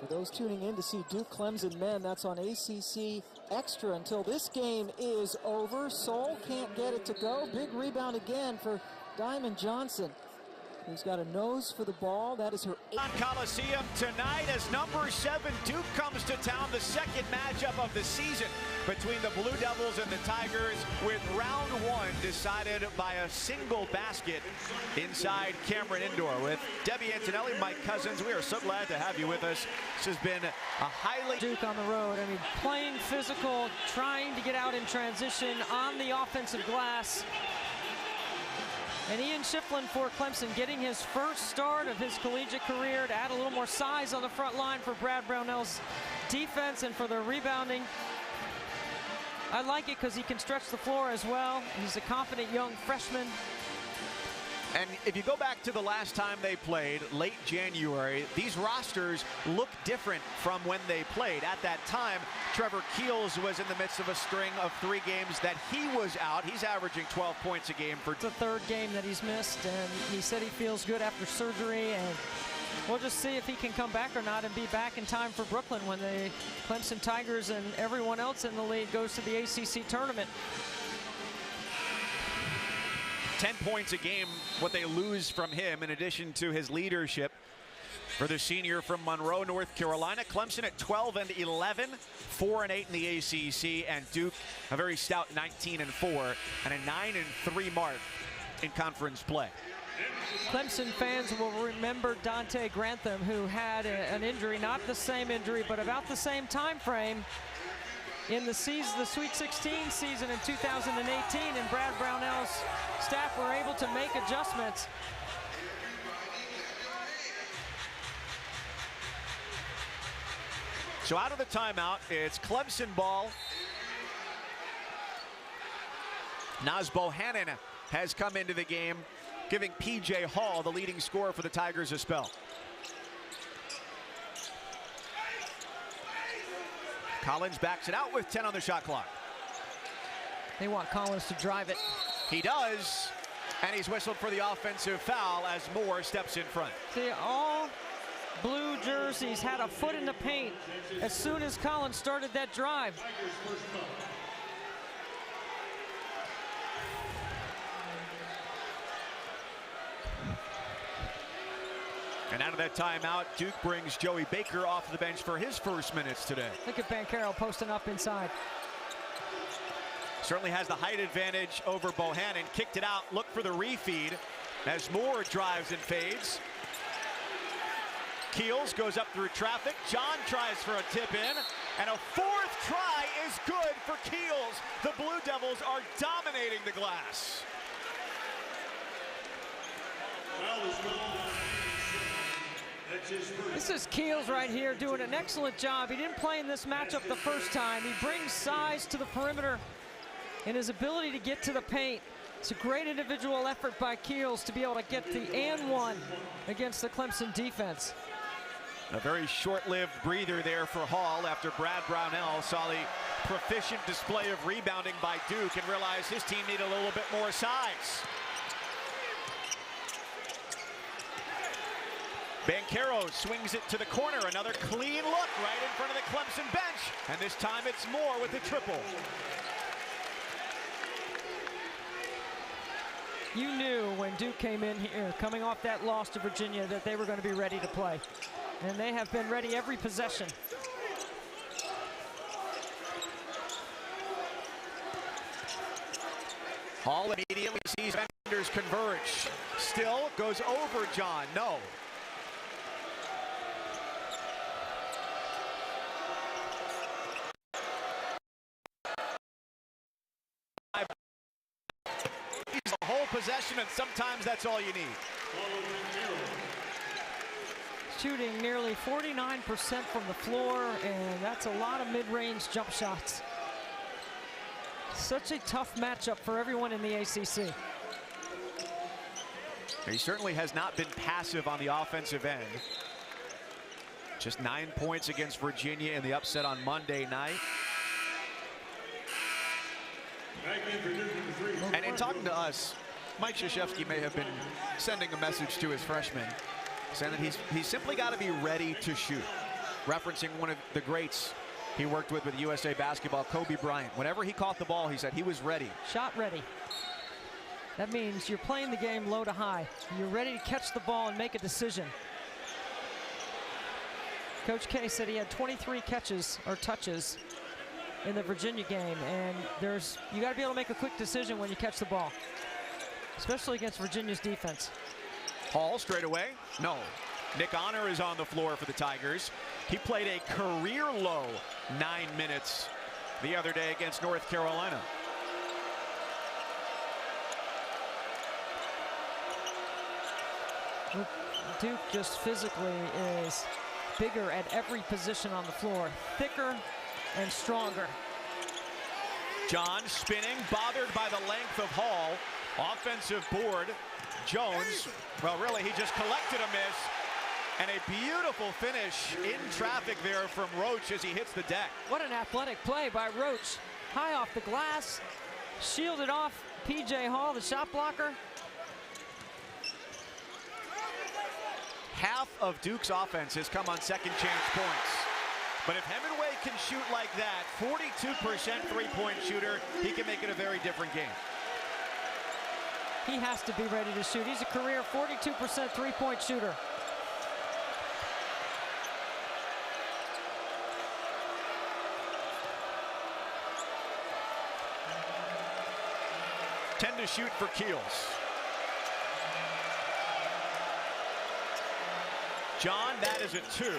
For those tuning in to see Duke Clemson men, that's on ACC Extra until this game is over. Soule can't get it to go. Big rebound again for Diamond Johnson, who's got a nose for the ball. That is her 8th. Coliseum tonight as number 7 Duke comes to town. The second matchup of the season between the Blue Devils and the Tigers, with round 1 decided by a single basket inside Cameron Indoor. With Debbie Antonelli, Mike Cousins, we are so glad to have you with us. This has been a highly... Duke on the road. I mean, playing physical, trying to get out in transition on the offensive glass. And Ian Schifflin for Clemson getting his first start of his collegiate career to add a little more size on the front line for Brad Brownell's defense and for their rebounding. I like it because he can stretch the floor as well. He's a confident young freshman. And if you go back to the last time they played, late January, these rosters look different from when they played. At that time, Trevor Keels was in the midst of a string of 3 games that he was out. He's averaging 12 points a game for... It's the 3rd game that he's missed, and he said he feels good after surgery, and we'll just see if he can come back or not and be back in time for Brooklyn when the Clemson Tigers and everyone else in the league goes to the ACC tournament. 10 points a game, what they lose from him, in addition to his leadership. For the senior from Monroe, North Carolina, Clemson at 12-11, 4-8 in the ACC, and Duke a very stout 19-4 and a 9-3 mark in conference play. Clemson fans will remember Dante Grantham, who had an injury, not the same injury, but about the same time frame in the season, the Sweet 16 season in 2018, and Brad Brownell's staff were able to make adjustments. So out of the timeout, it's Clemson ball. Naz Bohannon has come into the game, giving P.J. Hall, the leading scorer for the Tigers, a spell. Collins backs it out with 10 on the shot clock. They want Collins to drive it. He does, and he's whistled for the offensive foul as Moore steps in front. See, all blue jerseys had a foot in the paint as soon as Collins started that drive. And out of that timeout, Duke brings Joey Baker off the bench for his first minutes today. Look at Banchero posting up inside. Certainly has the height advantage over Bohannon. Kicked it out, looked for the refeed as Moore drives and fades. Keels goes up through traffic. John tries for a tip in, and a 4th try is good for Keels. The Blue Devils are dominating the glass. This is Keels right here doing an excellent job. He didn't play in this matchup the first time. He brings size to the perimeter and his ability to get to the paint. It's a great individual effort by Keels to be able to get the and one against the Clemson defense. A very short-lived breather there for Hall after Brad Brownell saw the proficient display of rebounding by Duke and realized his team needed a little bit more size. Banchero swings it to the corner. Another clean look right in front of the Clemson bench. And this time it's Moore with the triple. You knew when Duke came in here, coming off that loss to Virginia, that they were going to be ready to play. And they have been ready every possession. Hall immediately sees defenders converge. Still goes over John. No. He's the whole possession, and sometimes that's all you need. Shooting nearly 49% from the floor, and that's a lot of mid-range jump shots. Such a tough matchup for everyone in the ACC. He certainly has not been passive on the offensive end. Just 9 points against Virginia in the upset on Monday night. And in talking to us, Mike Krzyzewski may have been sending a message to his freshmen saying that he's simply got to be ready to shoot. referencing one of the greats he worked with USA Basketball, Kobe Bryant. Whenever he caught the ball, he said he was ready. Shot ready. That means you're playing the game low to high. You're ready to catch the ball and make a decision. Coach K said he had 23 catches or touches in the Virginia game, and you got to be able to make a quick decision when you catch the ball, especially against Virginia's defense. Hall straight away. No. Nick Honor is on the floor for the Tigers. He played a career low 9 minutes the other day against North Carolina. Duke just physically is bigger at every position on the floor, thicker and stronger. John spinning, bothered by the length of Hall. Offensive board. Jones, well, really, he just collected a miss. And a beautiful finish in traffic there from Roach as he hits the deck. What an athletic play by Roach. High off the glass, shielded off P.J. Hall, the shot blocker. Half of Duke's offense has come on second chance points. But if Hemingway can shoot like that, 42% three-point shooter, he can make it a very different game. He has to be ready to shoot. He's a career 42% three-point shooter. Ten to shoot for Keels. John, that is a 2.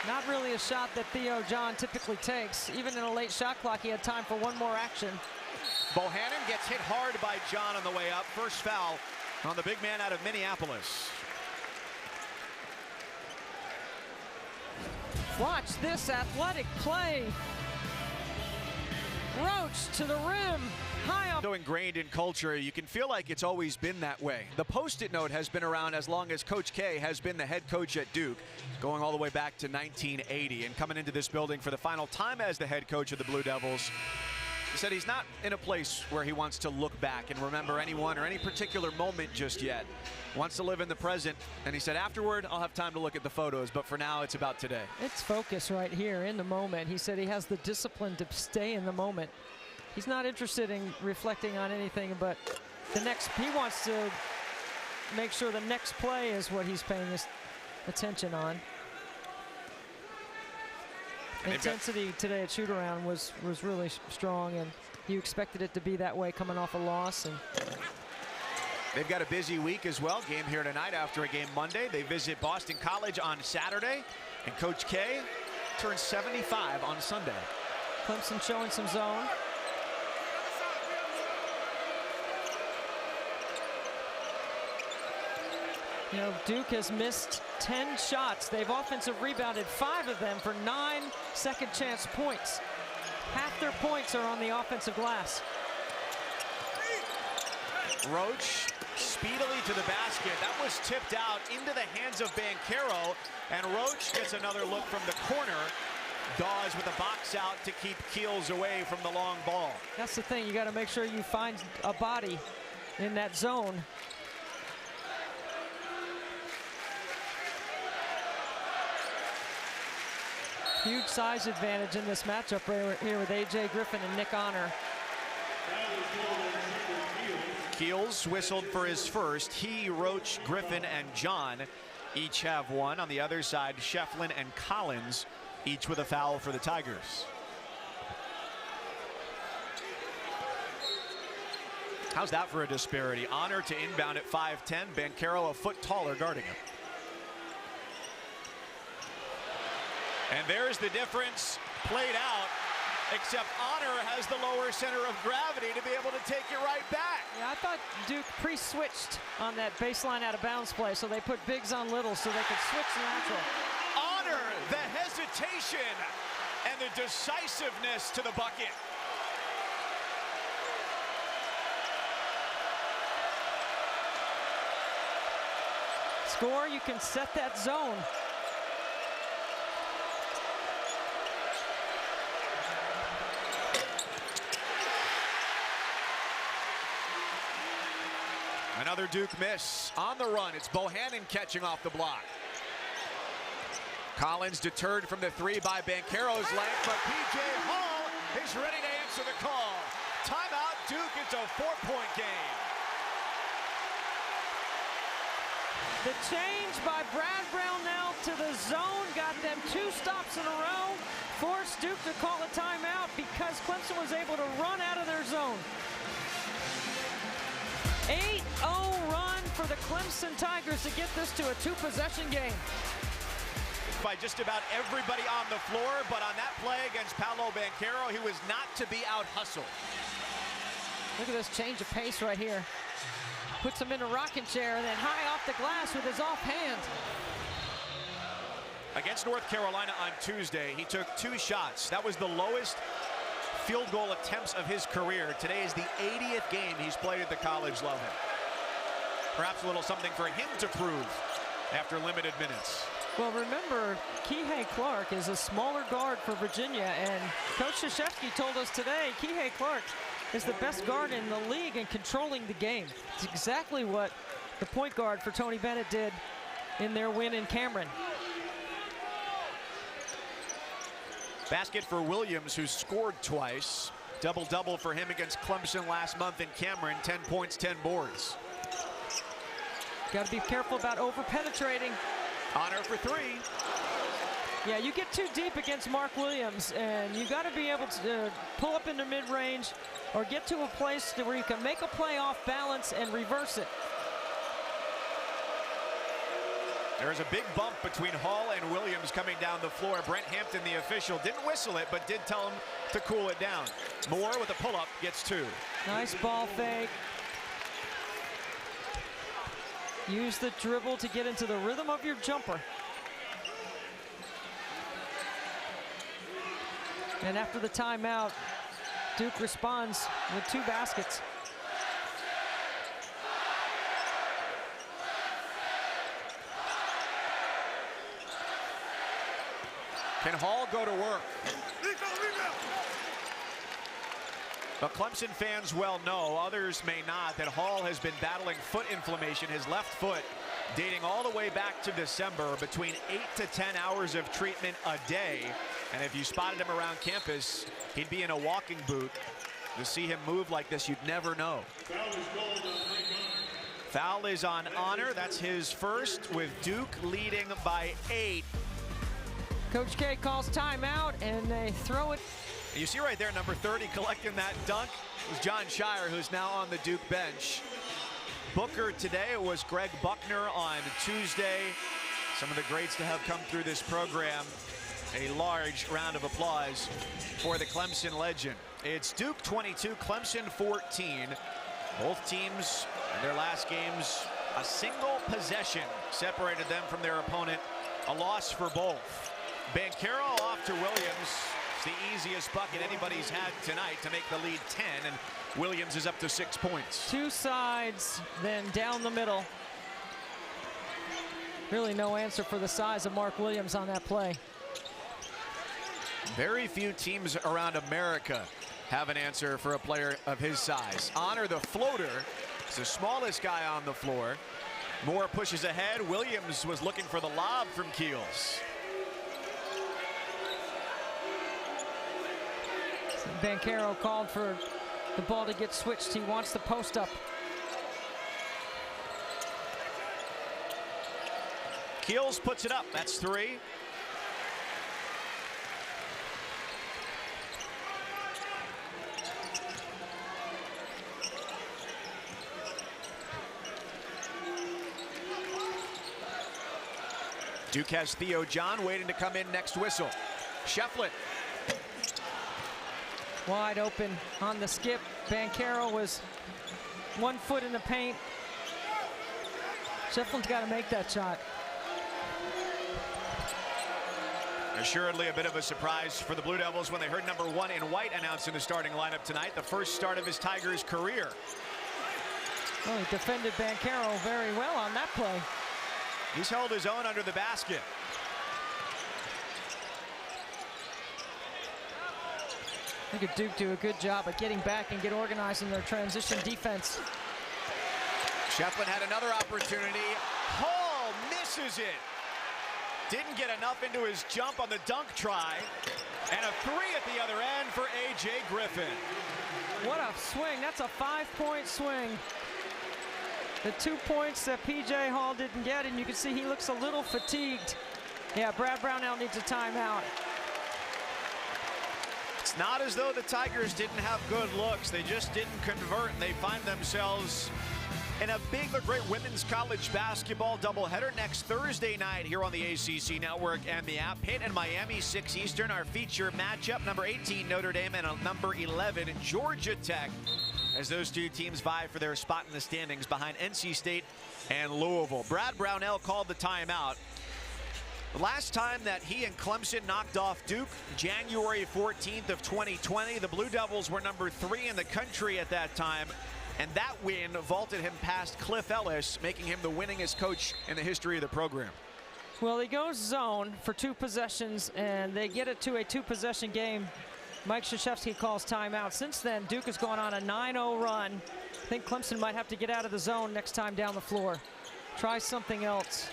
Not really a shot that Theo John typically takes. Even in a late shot clock, he had time for one more action. Bohannon gets hit hard by John on the way up. First foul on the big man out of Minneapolis. Watch this athletic play. Roach to the rim, high up. So ingrained in culture, you can feel like it's always been that way. The Post-it note has been around as long as Coach K has been the head coach at Duke, going all the way back to 1980. And coming into this building for the final time as the head coach of the Blue Devils, he said he's not in a place where he wants to look back and remember anyone or any particular moment just yet. Wants to live in the present, and he said afterward I'll have time to look at the photos, but for now it's about today. It's focus right here in the moment. He said he has the discipline to stay in the moment. He's not interested in reflecting on anything but the next. He wants to make sure the next play is what he's paying his attention on. Intensity today at shoot-around was really strong, and you expected it to be that way coming off a loss. And they've got a busy week as well. Game here tonight after a game Monday. They visit Boston College on Saturday, and Coach K turns 75 on Sunday. Clemson showing some zone. You know, Duke has missed 10 shots. They've offensive rebounded 5 of them for 9 second chance points. Half their points are on the offensive glass. Roach speedily to the basket. That was tipped out into the hands of Banchero, and Roach gets another look from the corner. Dawes with a box out to keep Keels away from the long ball. That's the thing. You got to make sure you find a body in that zone. Huge size advantage in this matchup right here with A.J. Griffin and Nick Honor. Keels whistled for his first. He, Roach, Griffin, and John each have one. On the other side, Shefflin and Collins each with a foul for the Tigers. How's that for a disparity? Honor to inbound at 5'10", Banchero a foot taller guarding him. And there's the difference played out, except Honor has the lower center of gravity to be able to take it right back. Yeah, I thought Duke pre-switched on that baseline out of bounds play, so they put bigs on littles so they could switch natural. Honor, the hesitation and the decisiveness to the bucket. Score, you can set that zone. Another Duke miss on the run. It's Bohannon catching off the block. Collins deterred from the three by Banchero's length, but P.J. Hall is ready to answer the call. Timeout, Duke. It's a 4-point game. The change by Brad Brown now to the zone got them 2 stops in a row. Forced Duke to call a timeout because Clemson was able to run out of their zone. 8-0 run for the Clemson Tigers to get this to a 2-possession game. By just about everybody on the floor, but on that play against Paolo Banchero, he was not to be out-hustled. Look at this change of pace right here. Puts him in a rocking chair and then high off the glass with his offhand. Against North Carolina on Tuesday, he took 2 shots. That was the lowest field goal attempts of his career. Today is the 80th game he's played at the college level. Perhaps a little something for him to prove after limited minutes. Well, remember, Kihei Clark is a smaller guard for Virginia, and Coach Krzyzewski told us today Kihei Clark is the best guard in the league in controlling the game. It's exactly what the point guard for Tony Bennett did in their win in Cameron. Basket for Williams, who scored twice. Double-double for him against Clemson last month in Cameron. 10 points, 10 boards. Got to be careful about over-penetrating. Honor for 3. Yeah, you get too deep against Mark Williams, and you got to be able to pull up into mid-range or get to a place where you can make a play off balance and reverse it. There's a big bump between Hall and Williams coming down the floor. Brent Hampton, the official, didn't whistle it, but did tell him to cool it down. Moore with a pull-up gets 2. Nice ball fake. Use the dribble to get into the rhythm of your jumper. And after the timeout, Duke responds with 2 baskets. Can Hall go to work? But Clemson fans well know, others may not, that Hall has been battling foot inflammation, his left foot, dating all the way back to December, between 8 to 10 hours of treatment a day. And if you spotted him around campus, he'd be in a walking boot. To see him move like this, you'd never know. Foul is on Honor. That's his first, with Duke leading by 8. Coach K calls timeout, and they throw it. You see right there, number 30 collecting that dunk was John Shire, who's now on the Duke bench. Booker today, it was Greg Buckner on Tuesday. Some of the greats to have come through this program. A large round of applause for the Clemson legend. It's Duke 22, Clemson 14. Both teams in their last games, a single possession separated them from their opponent. A loss for both. Banchero off to Williams. It's the easiest bucket anybody's had tonight to make the lead 10, and Williams is up to 6 points. 2 sides, then down the middle. Really no answer for the size of Mark Williams on that play. Very few teams around America have an answer for a player of his size. Honor, the floater, is the smallest guy on the floor. Moore pushes ahead. Williams was looking for the lob from Keels. Banchero called for the ball to get switched. He wants the post up. Keels puts it up. That's 3. Duke has Theo John waiting to come in next whistle. Shefflin. Wide open on the skip. Banchero was 1 foot in the paint. Shefflin's got to make that shot. Assuredly a bit of a surprise for the Blue Devils when they heard number 1 in white announced in the starting lineup tonight. The first start of his Tigers career. Well, he defended Banchero very well on that play. He's held his own under the basket. Look at Duke do a good job at getting back and get organized in their transition defense. Shefflin had another opportunity. Hall misses it. Didn't get enough into his jump on the dunk try. And a three at the other end for A.J. Griffin. What a swing. That's a 5-point swing. The 2 points that P.J. Hall didn't get, and you can see he looks a little fatigued. Yeah, Brad Brownell needs a timeout. It's not as though the Tigers didn't have good looks. They just didn't convert, and they find themselves in a big but great women's college basketball doubleheader next Thursday night here on the ACC Network and the app. Pitt and Miami, 6 Eastern, our feature matchup. Number 18, Notre Dame, and number 11, Georgia Tech, as those two teams vie for their spot in the standings behind NC State and Louisville. Brad Brownell called the timeout. The last time that he and Clemson knocked off Duke, January 14th of 2020. The Blue Devils were number 3 in the country at that time. And that win vaulted him past Cliff Ellis, making him the winningest coach in the history of the program. Well, he goes zone for 2 possessions, and they get it to a 2-possession game. Mike Krzyzewski calls timeout. Since then, Duke has gone on a 9-0 run. I think Clemson might have to get out of the zone next time down the floor. Try something else.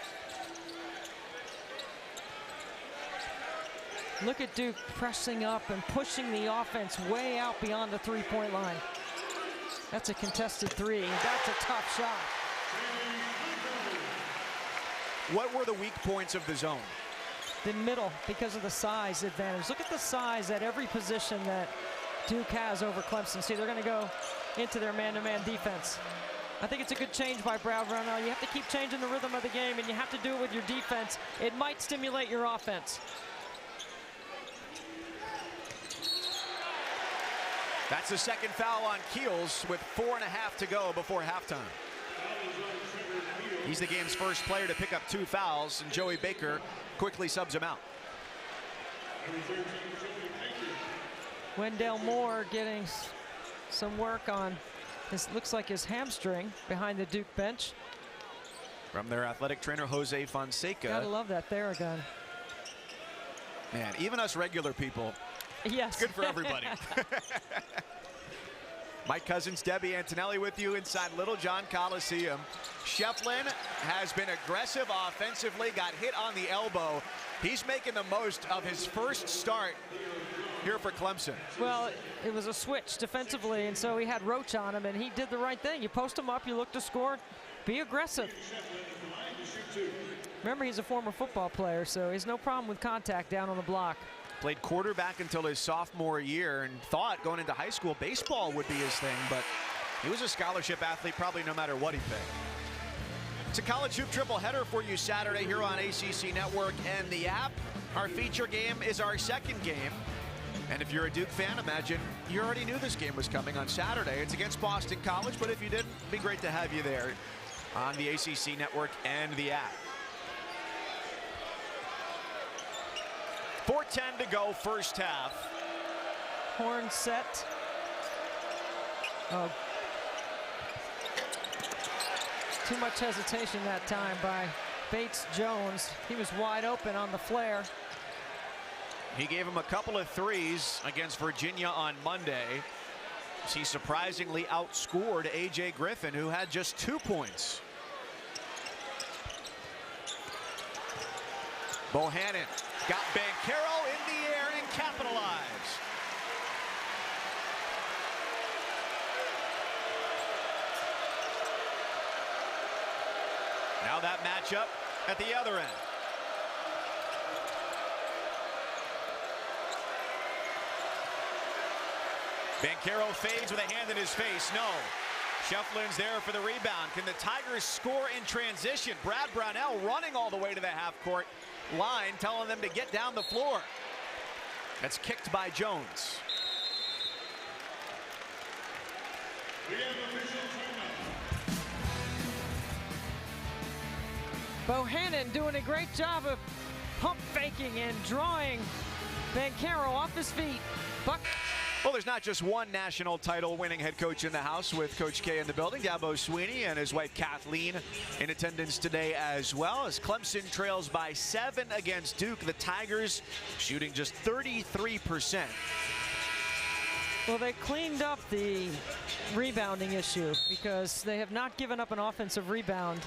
Look at Duke pressing up and pushing the offense way out beyond the 3-point line. That's a contested 3. That's a tough shot. What were the weak points of the zone? The middle, because of the size advantage. Look at the size at every position that Duke has over Clemson. See, they're going to go into their man-to-man defense. I think it's a good change by Brad Brownell. You have to keep changing the rhythm of the game, and you have to do it with your defense. It might stimulate your offense. That's the second foul on Keels with 4.5 to go before halftime. He's the game's first player to pick up 2 fouls, and Joey Baker quickly subs him out. Wendell Moore getting some work on this, looks like his hamstring behind the Duke bench. From their athletic trainer, Jose Fonseca. Gotta love that Theragun. Man, even us regular people, yes, it's good for everybody. Mike Cousins, Debbie Antonelli with you inside Little John Coliseum. Shefflin has been aggressive offensively, got hit on the elbow. He's making the most of his first start here for Clemson. Well, it was a switch defensively, and so he had Roach on him, and he did the right thing. You post him up, you look to score, be aggressive. Remember, he's a former football player, so he's no problem with contact down on the block. Played quarterback until his sophomore year and thought going into high school baseball would be his thing, but he was a scholarship athlete probably no matter what he picked. It's a college hoop triple header for you Saturday here on ACC Network and the app. Our feature game is our second game. And if you're a Duke fan, imagine you already knew this game was coming on Saturday. It's against Boston College, but if you didn't, it'd be great to have you there on the ACC Network and the app. 4:10 to go, first half. Horn set. Oh. Too much hesitation that time by Bates Jones. He was wide open on the flare. He gave him a couple of threes against Virginia on Monday. He surprisingly outscored A.J. Griffin, who had just 2 points. Bohannon got Banchero in the air and capitalized. Now that matchup at the other end. Banchero fades with a hand in his face. No. Shefflin's there for the rebound. Can the Tigers score in transition? Brad Brownell running all the way to the half-court line, telling them to get down the floor. That's kicked by Jones. Bohannon doing a great job of pump faking and drawing Banchero off his feet. Buck. Well, there's not just one national title winning head coach in the house with Coach K in the building. Dabo Swinney and his wife Kathleen in attendance today as well, as Clemson trails by 7 against Duke. The Tigers shooting just 33%. Well, they cleaned up the rebounding issue because they have not given up an offensive rebound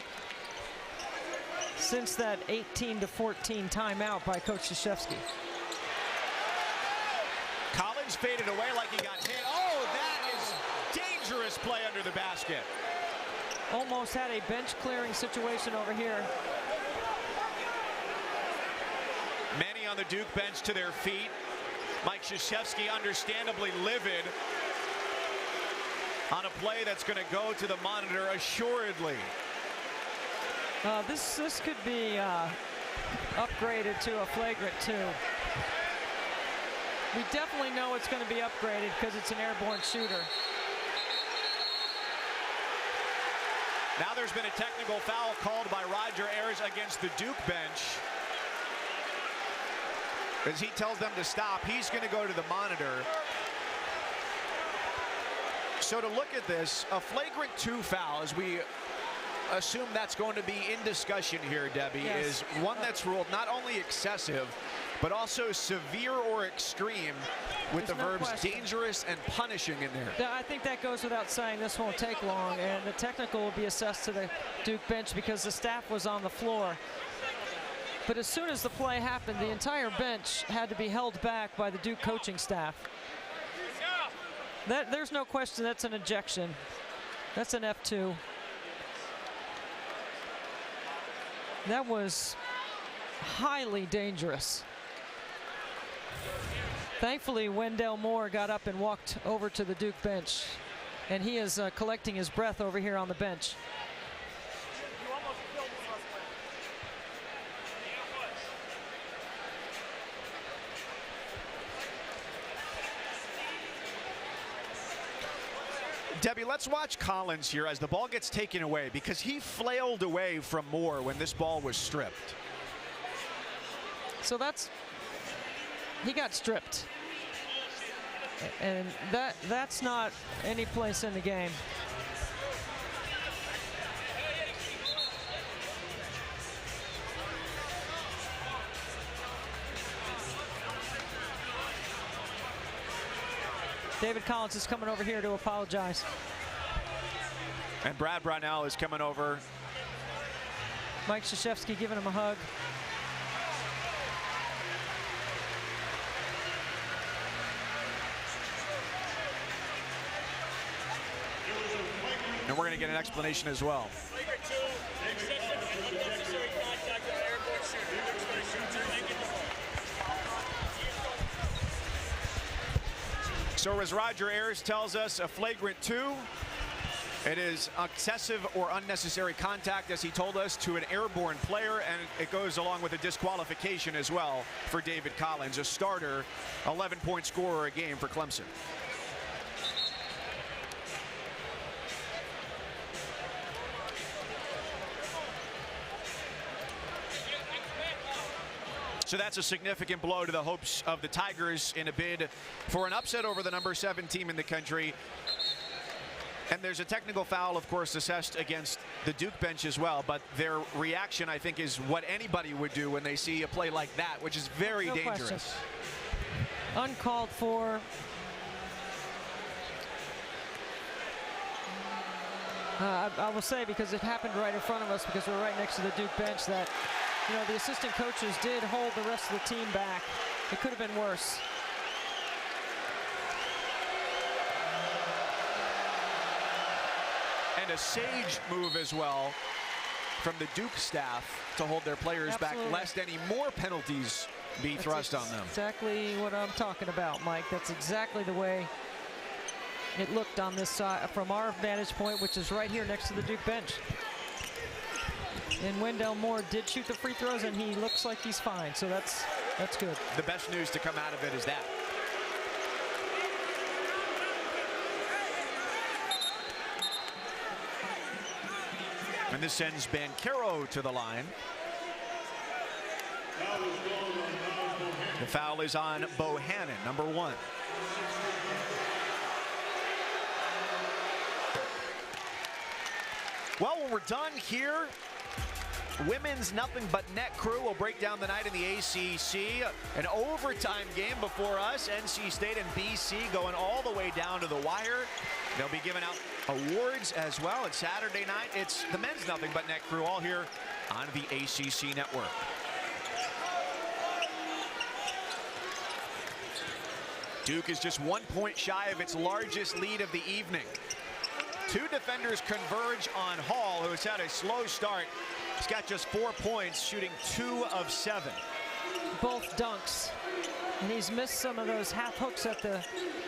since that 18-14 timeout by Coach Krzyzewski. Collins faded away like he got hit. Oh, that is dangerous play under the basket. Almost had a bench clearing situation over here. Many on the Duke bench to their feet. Mike Krzyzewski understandably livid on a play that's going to go to the monitor assuredly. This could be upgraded to a flagrant 2. We definitely know it's going to be upgraded because it's an airborne shooter. Now there's been a technical foul called by Roger Ayers against the Duke bench. As he tells them to stop, he's going to go to the monitor. So to look at this, a flagrant 2 foul, as we assume that's going to be in discussion here, Debbie, yes, is one that's ruled not only excessive, but also severe or extreme, with the verbs dangerous and punishing in there. I think that goes without saying. This won't take long, and the technical will be assessed to the Duke bench because the staff was on the floor. But as soon as the play happened, the entire bench had to be held back by the Duke coaching staff. There's no question that's an ejection. That's an F2. That was highly dangerous. Thankfully, Wendell Moore got up and walked over to the Duke bench, and he is collecting his breath over here on the bench. Debbie, let's watch Collins here as the ball gets taken away, because he flailed away from Moore when this ball was stripped. So he got stripped. And that's not any place in the game. David Collins is coming over here to apologize. And Brad Brownell is coming over. Mike Krzyzewski giving him a hug. And we're going to get an explanation as well. So as Roger Ayers tells us, a flagrant 2. It is excessive or unnecessary contact, as he told us, to an airborne player, and it goes along with a disqualification as well for David Collins, a starter, 11-point scorer a game for Clemson. So that's a significant blow to the hopes of the Tigers in a bid for an upset over the number 7 team in the country. And there's a technical foul, of course, assessed against the Duke bench as well. But their reaction, I think, is what anybody would do when they see a play like that, which is very dangerous. Question. Uncalled for. I will say, because it happened right in front of us, because we're right next to the Duke bench, that the assistant coaches did hold the rest of the team back. It could have been worse. And a sage move as well from the Duke staff to hold their players back, lest any more penalties be thrust on them. Exactly what I'm talking about, Mike. That's exactly the way it looked on this side from our vantage point, which is right here next to the Duke bench. And Wendell Moore did shoot the free throws, and he looks like he's fine, so that's good. The best news to come out of it is that. And this sends Banchero to the line. The foul is on Bohannon, number 1. Well, when we're done here women's nothing but net crew will break down the night in the ACC. An overtime game before us. NC State and BC going all the way down to the wire. They'll be giving out awards as well. And Saturday night, it's the men's nothing but net crew, all here on the ACC network. Duke is just 1 point shy of its largest lead of the evening. Two defenders converge on Hall, who has had a slow start. He's got just 4 points, shooting 2 of 7. Both dunks. And he's missed some of those half hooks at the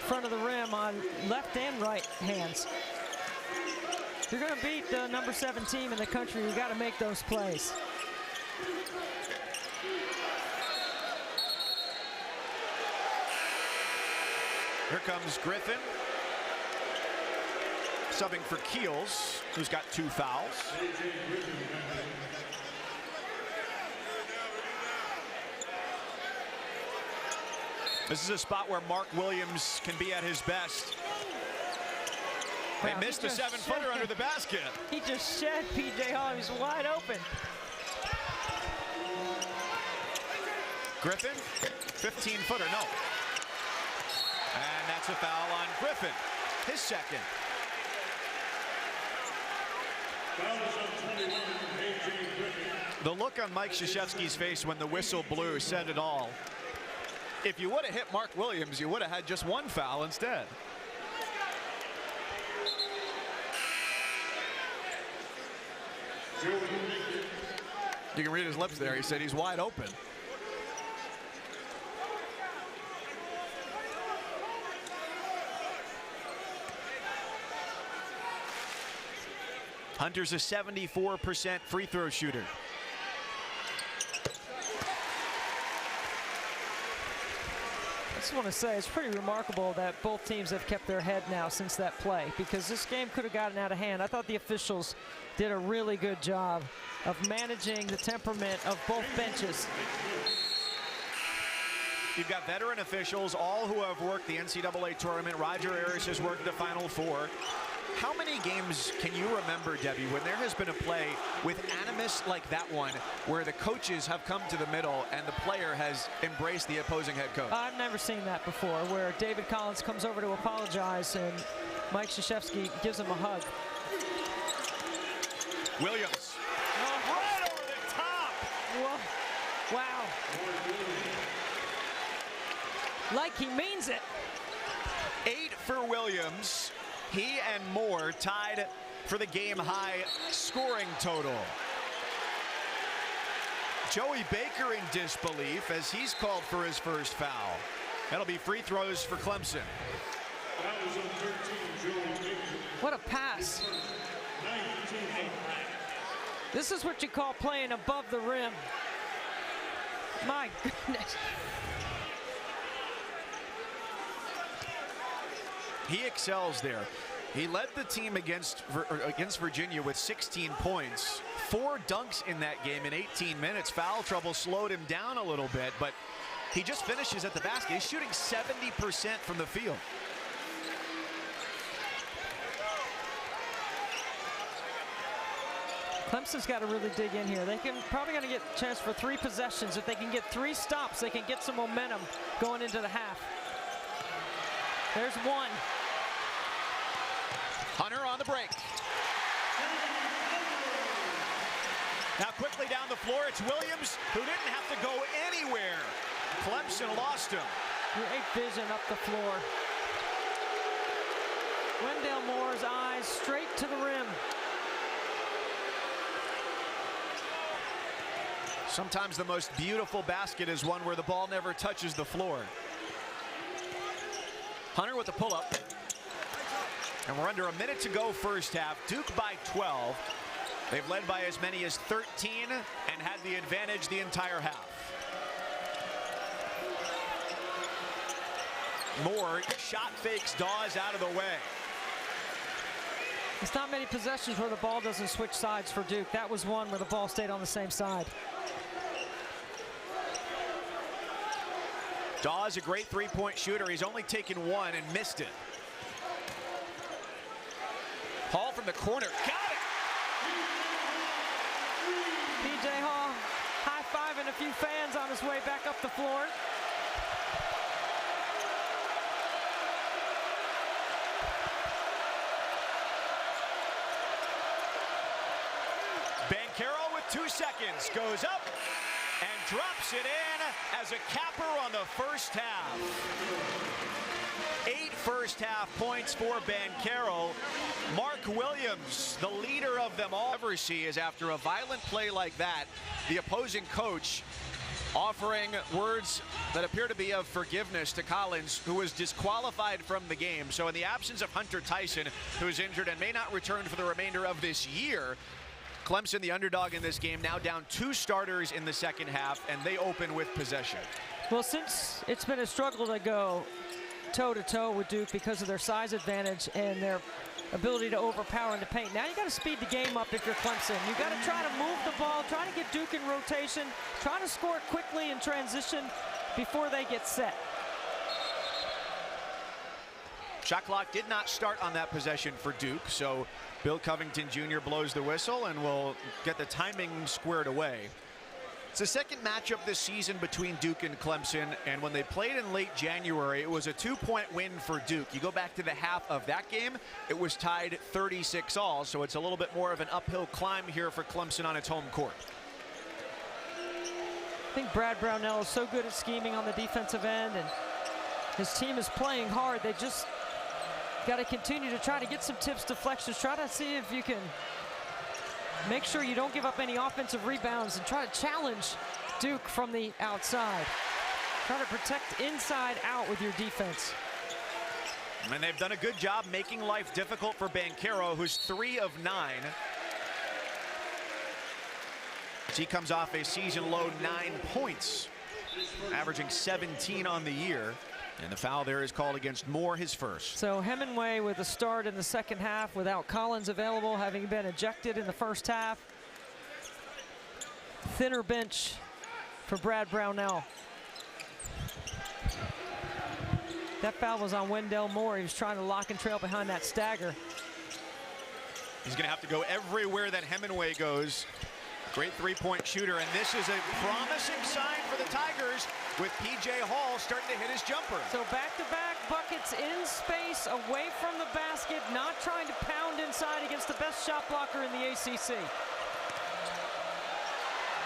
front of the rim on left and right hands. If you're going to beat the number 7 team in the country, you got to make those plays. Here comes Griffin, subbing for Keels, who's got 2 fouls. This is a spot where Mark Williams can be at his best. They missed a 7-footer under the basket. He just shed P.J. Hall. He's wide open. Griffin, 15-footer, no. And that's a foul on Griffin, his second. The look on Mike Krzyzewski's face when the whistle blew said it all. If you would have hit Mark Williams, you would have had just 1 foul instead. You can read his lips there. He said he's wide open. Hunter's a 74% free throw shooter. I just want to say it's pretty remarkable that both teams have kept their head now since that play, because this game could have gotten out of hand. I thought the officials did a really good job of managing the temperament of both benches. You've got veteran officials, all who have worked the NCAA tournament. Roger Ayers has worked the Final Four. How many games can you remember, Debbie, when there has been a play with animus like that one, where the coaches have come to the middle and the player has embraced the opposing head coach? I've never seen that before, where David Collins comes over to apologize and Mike Krzyzewski gives him a hug. Williams. Right over the top. Whoa. Wow. Like he means it. 8 for Williams. He and Moore tied for the game-high scoring total. Joey Baker in disbelief as he's called for his first foul. That'll be free throws for Clemson. What a pass. This is what you call playing above the rim. My goodness. He excels there. He led the team against Virginia with 16 points. 4 dunks in that game in 18 minutes. Foul trouble slowed him down a little bit, but he just finishes at the basket. He's shooting 70% from the field. Clemson's got to really dig in here. They can probably going to get a chance for 3 possessions. If they can get 3 stops, they can get some momentum going into the half. There's one. Hunter on the break. Now quickly down the floor, it's Williams, who didn't have to go anywhere. Clemson lost him. Great vision up the floor. Wendell Moore's eyes straight to the rim. Sometimes the most beautiful basket is one where the ball never touches the floor. Hunter with the pull-up. And we're under a minute to go first half. Duke by 12. They've led by as many as 13 and had the advantage the entire half. Moore shot fakes Dawes out of the way. It's not many possessions where the ball doesn't switch sides for Duke. That was one where the ball stayed on the same side. Dawes, a great three-point shooter. He's only taken 1 and missed it. Hall from the corner. Got it! P.J. few fans on his way back up the floor. Banchero with 2 seconds goes up and drops it in as a capper on the first half. 8 first-half points for Banchero. Mark Williams, the leader of them all, ever see is after a violent play like that, the opposing coach offering words that appear to be of forgiveness to Collins, who was disqualified from the game. So in the absence of Hunter Tyson, who is injured and may not return for the remainder of this year, Clemson, the underdog in this game, now down 2 starters in the second half, and they open with possession. Well, since it's been a struggle to go toe-to-toe with Duke because of their size advantage and their ability to overpower in the paint, now you got to speed the game up if you're Clemson. You got to try to move the ball, try to get Duke in rotation, try to score it quickly in transition before they get set. Shot clock did not start on that possession for Duke, so Bill Covington Jr. blows the whistle and will get the timing squared away. It's the second matchup this season between Duke and Clemson, and when they played in late January, it was a 2-point win for Duke. You go back to the half of that game, it was tied 36-all, so it's a little bit more of an uphill climb here for Clemson on its home court. I think Brad Brownell is so good at scheming on the defensive end, and his team is playing hard. They just got to continue to try to get some tips, deflections, try to see if you can make sure you don't give up any offensive rebounds and try to challenge Duke from the outside. Try to protect inside out with your defense. And they've done a good job making life difficult for Banchero, who's 3 of 9. He comes off a season-low 9 points, averaging 17 on the year. And the foul there is called against Moore, his first. So Hemingway with a start in the second half without Collins available, having been ejected in the first half. Thinner bench for Brad Brownell. That foul was on Wendell Moore. He was trying to lock and trail behind that stagger. He's going to have to go everywhere that Hemingway goes. Great 3-point shooter, and this is a promising sign for the Tigers with P.J. Hall starting to hit his jumper. So back-to-back buckets in space, away from the basket, not trying to pound inside against the best shot blocker in the ACC.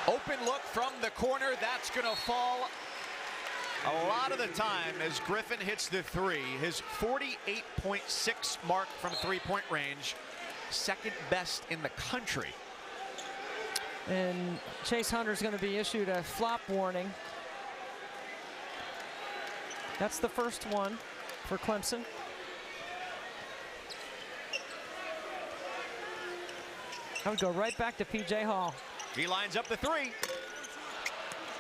Open look from the corner, that's going to fall a lot of the time as Griffin hits the 3. His 48.6 mark from 3-point range, second best in the country. And Chase Hunter's going to be issued a flop warning. That's the first one for Clemson. I would go right back to P.J. Hall. He lines up the 3.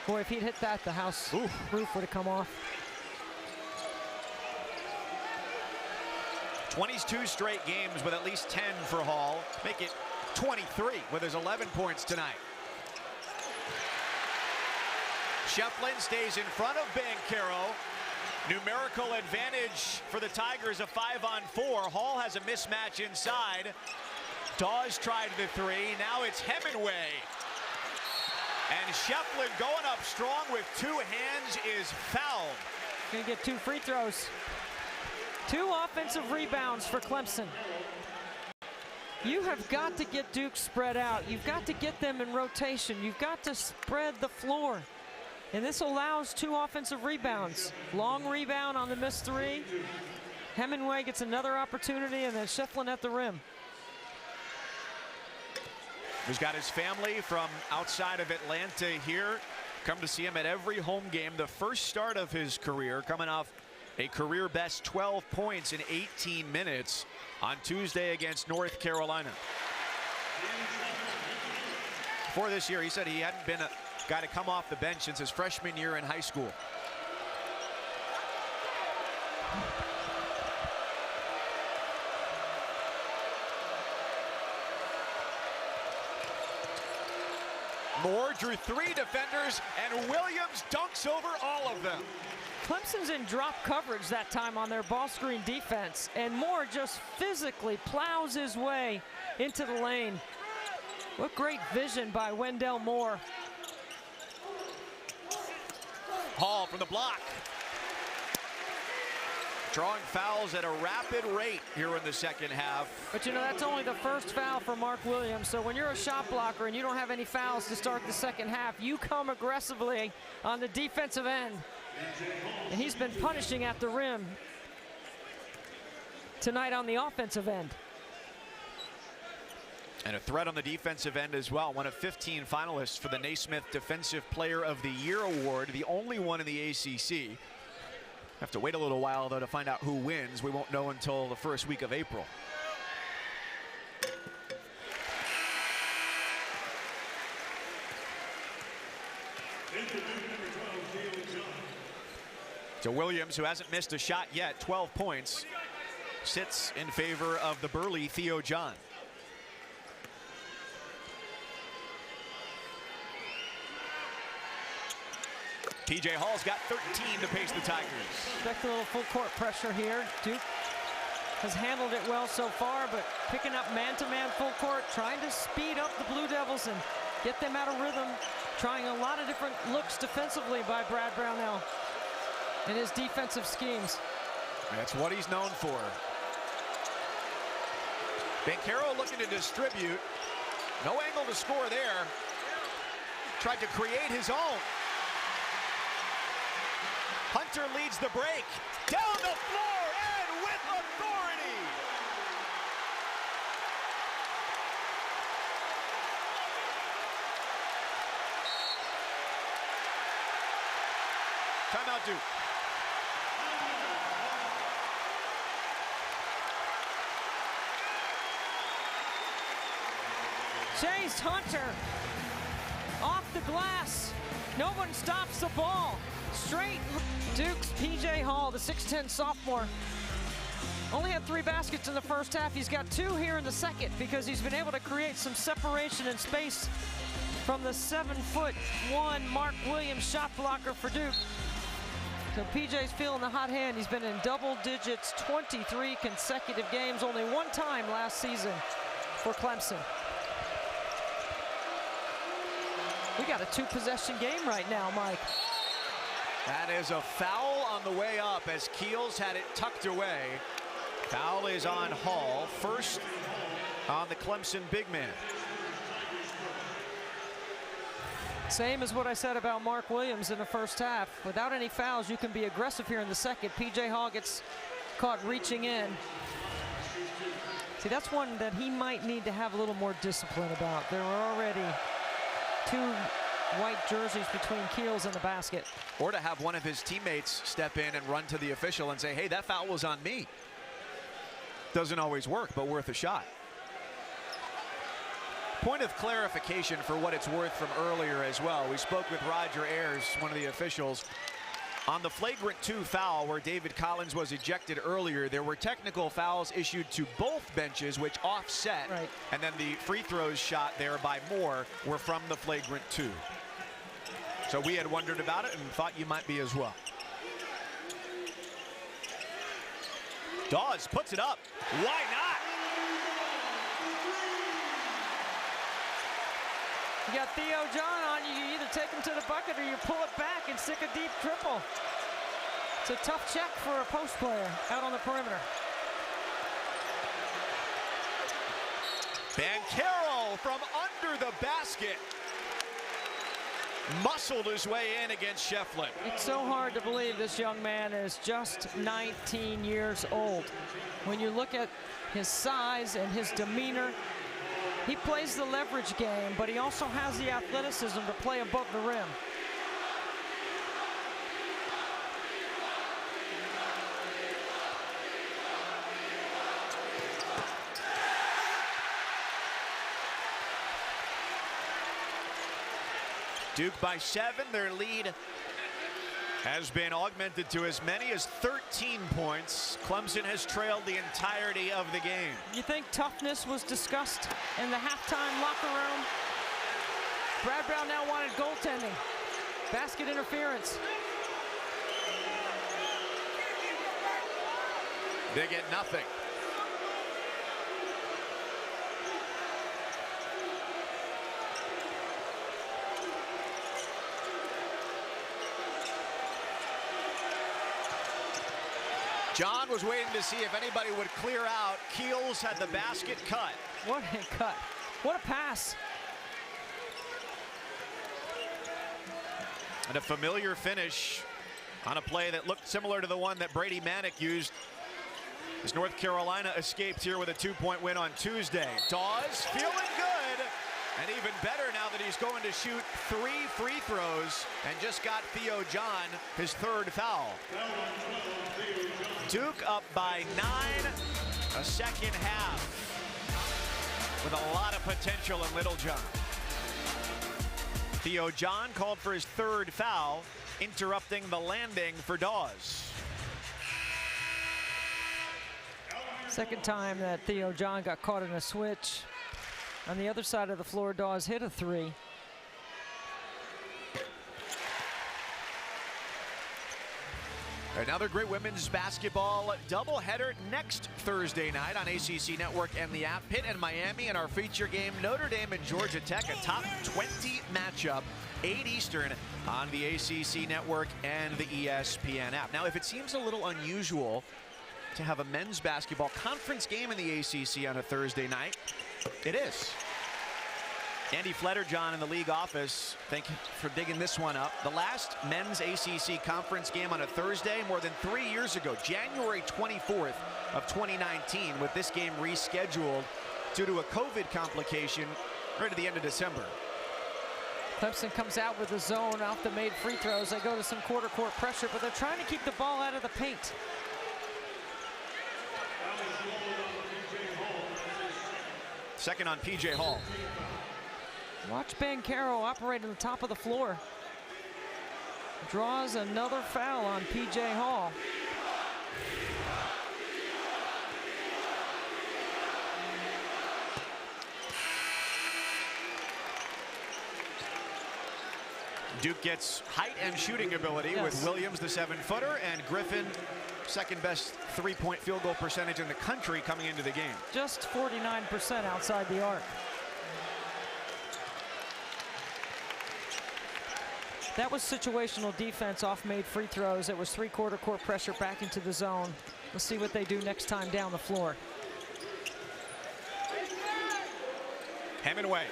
Boy, if he'd hit that, the house roof would have come off. 22 straight games with at least 10 for Hall. Make it 23 with his 11 points tonight. Shefflin stays in front of Banchero. Numerical advantage for the Tigers, a 5-on-4. Hall has a mismatch inside. Dawes tried the 3. Now it's Hemingway. And Shefflin going up strong with 2 hands is fouled. Gonna get 2 free throws. 2 offensive rebounds for Clemson. You have got to get Duke spread out. You've got to get them in rotation. You've got to spread the floor. And this allows 2 offensive rebounds. Long rebound on the missed 3. Hemingway gets another opportunity, and then Shefflin at the rim. He's got his family from outside of Atlanta here. Come to see him at every home game. The first start of his career, coming off a career best 12 points in 18 minutes on Tuesday against North Carolina. Before this year, he said he hadn't been a guy to come off the bench since his freshman year in high school. Moore drew 3 defenders, and Williams dunks over all of them. Clemson's in drop coverage that time on their ball screen defense, and Moore just physically plows his way into the lane. What great vision by Wendell Moore. Hall from the block. Drawing fouls at a rapid rate here in the second half. But you know, that's only the first foul for Mark Williams. So when you're a shot blocker and you don't have any fouls to start the second half, you come aggressively on the defensive end. And he's been punishing at the rim tonight on the offensive end. And a threat on the defensive end as well. One of 15 finalists for the Naismith Defensive Player of the Year award, the only one in the ACC. Have to wait a little while, though, to find out who wins. We won't know until the first week of April. So Williams, who hasn't missed a shot yet, 12 points, sits in favor of the burly Theo John. TJ Hall's got 13 to pace the Tigers. Expect a little full court pressure here. Duke has handled it well so far, but picking up man-to-man full court, trying to speed up the Blue Devils and get them out of rhythm. Trying a lot of different looks defensively by Brad Brownell in his defensive schemes. That's what he's known for. Banchero looking to distribute. No angle to score there. Tried to create his own. Hunter leads the break. Down the floor and with authority. Timeout, Duke. Chase Hunter off the glass. No one stops the ball. Straight Duke's P.J. Hall, the 6'10 sophomore. Only had 3 baskets in the first half. He's got 2 here in the second because he's been able to create some separation and space from the 7'1" Mark Williams shot blocker for Duke. So PJ's feeling the hot hand. He's been in double digits 23 consecutive games, only 1 time last season for Clemson. We got a 2-possession game right now, Mike. That is a foul on the way up as Keels had it tucked away. Foul is on Hall. First on the Clemson big man. Same as what I said about Mark Williams in the first half. Without any fouls, you can be aggressive here in the second. P.J. Hall gets caught reaching in. See, that's one that he might need to have a little more discipline about. There are already 2 white jerseys between Keels and the basket. Or to have one of his teammates step in and run to the official and say, hey, that foul was on me. Doesn't always work, but worth a shot. Point of clarification for what it's worth from earlier as well. We spoke with Roger Ayers, one of the officials. On the flagrant 2 foul where David Collins was ejected earlier, there were technical fouls issued to both benches which offset. Right. And then the free throws shot there by Moore were from the flagrant 2. So we had wondered about it and thought you might be as well. Dawes puts it up. Why not? You got Theo John on you. You either take him to the bucket or you pull it back and stick a deep triple. It's a tough check for a post player out on the perimeter. Banchero from under the basket. Muscled his way in against Shefflin. It's so hard to believe this young man is just 19 years old. When you look at his size and his demeanor, he plays the leverage game, but he also has the athleticism to play above the rim. Duke by 7. Their lead has been augmented to as many as 13 points. Clemson has trailed the entirety of the game. You think toughness was discussed in the halftime locker room? Brad Brownell wanted goaltending, basket interference. They get nothing. John was waiting to see if anybody would clear out. Keels had the basket cut. What a cut. What a pass. And a familiar finish on a play that looked similar to the one that Brady Manick used as North Carolina escaped here with a 2-point win on Tuesday. Dawes feeling good, and even better now that he's going to shoot 3 free throws and just got Theo John his 3rd foul. Duke up by 9, a second half with a lot of potential in Littlejohn. Theo John called for his 3rd foul, interrupting the landing for Dawes. Second time that Theo John got caught in a switch. On the other side of the floor, Dawes hit a 3. Another great women's basketball doubleheader next Thursday night on ACC Network and the app. Pitt and Miami in our feature game. Notre Dame and Georgia Tech, a top 20 matchup, 8 Eastern on the ACC Network and the ESPN app. Now, if it seems a little unusual to have a men's basketball conference game in the ACC on a Thursday night, it is. Andy Fletterjohn in the league office, thank you for digging this one up. The last men's ACC conference game on a Thursday more than 3 years ago, January 24th of 2019, with this game rescheduled due to a COVID complication right at the end of December. Clemson comes out with a zone off the made free throws. They go to some quarter court pressure, but they're trying to keep the ball out of the paint. Second on P.J. Hall. Watch Banchero operate on the top of the floor. Draws another foul on P.J. Hall. Duke gets height and shooting ability with Williams, the 7-footer, and Griffin, second best 3-point field goal percentage in the country coming into the game. Just 49% outside the arc. That was situational defense off made free throws. It was 3-quarter court pressure back into the zone. We'll see what they do next time down the floor. Hemingway.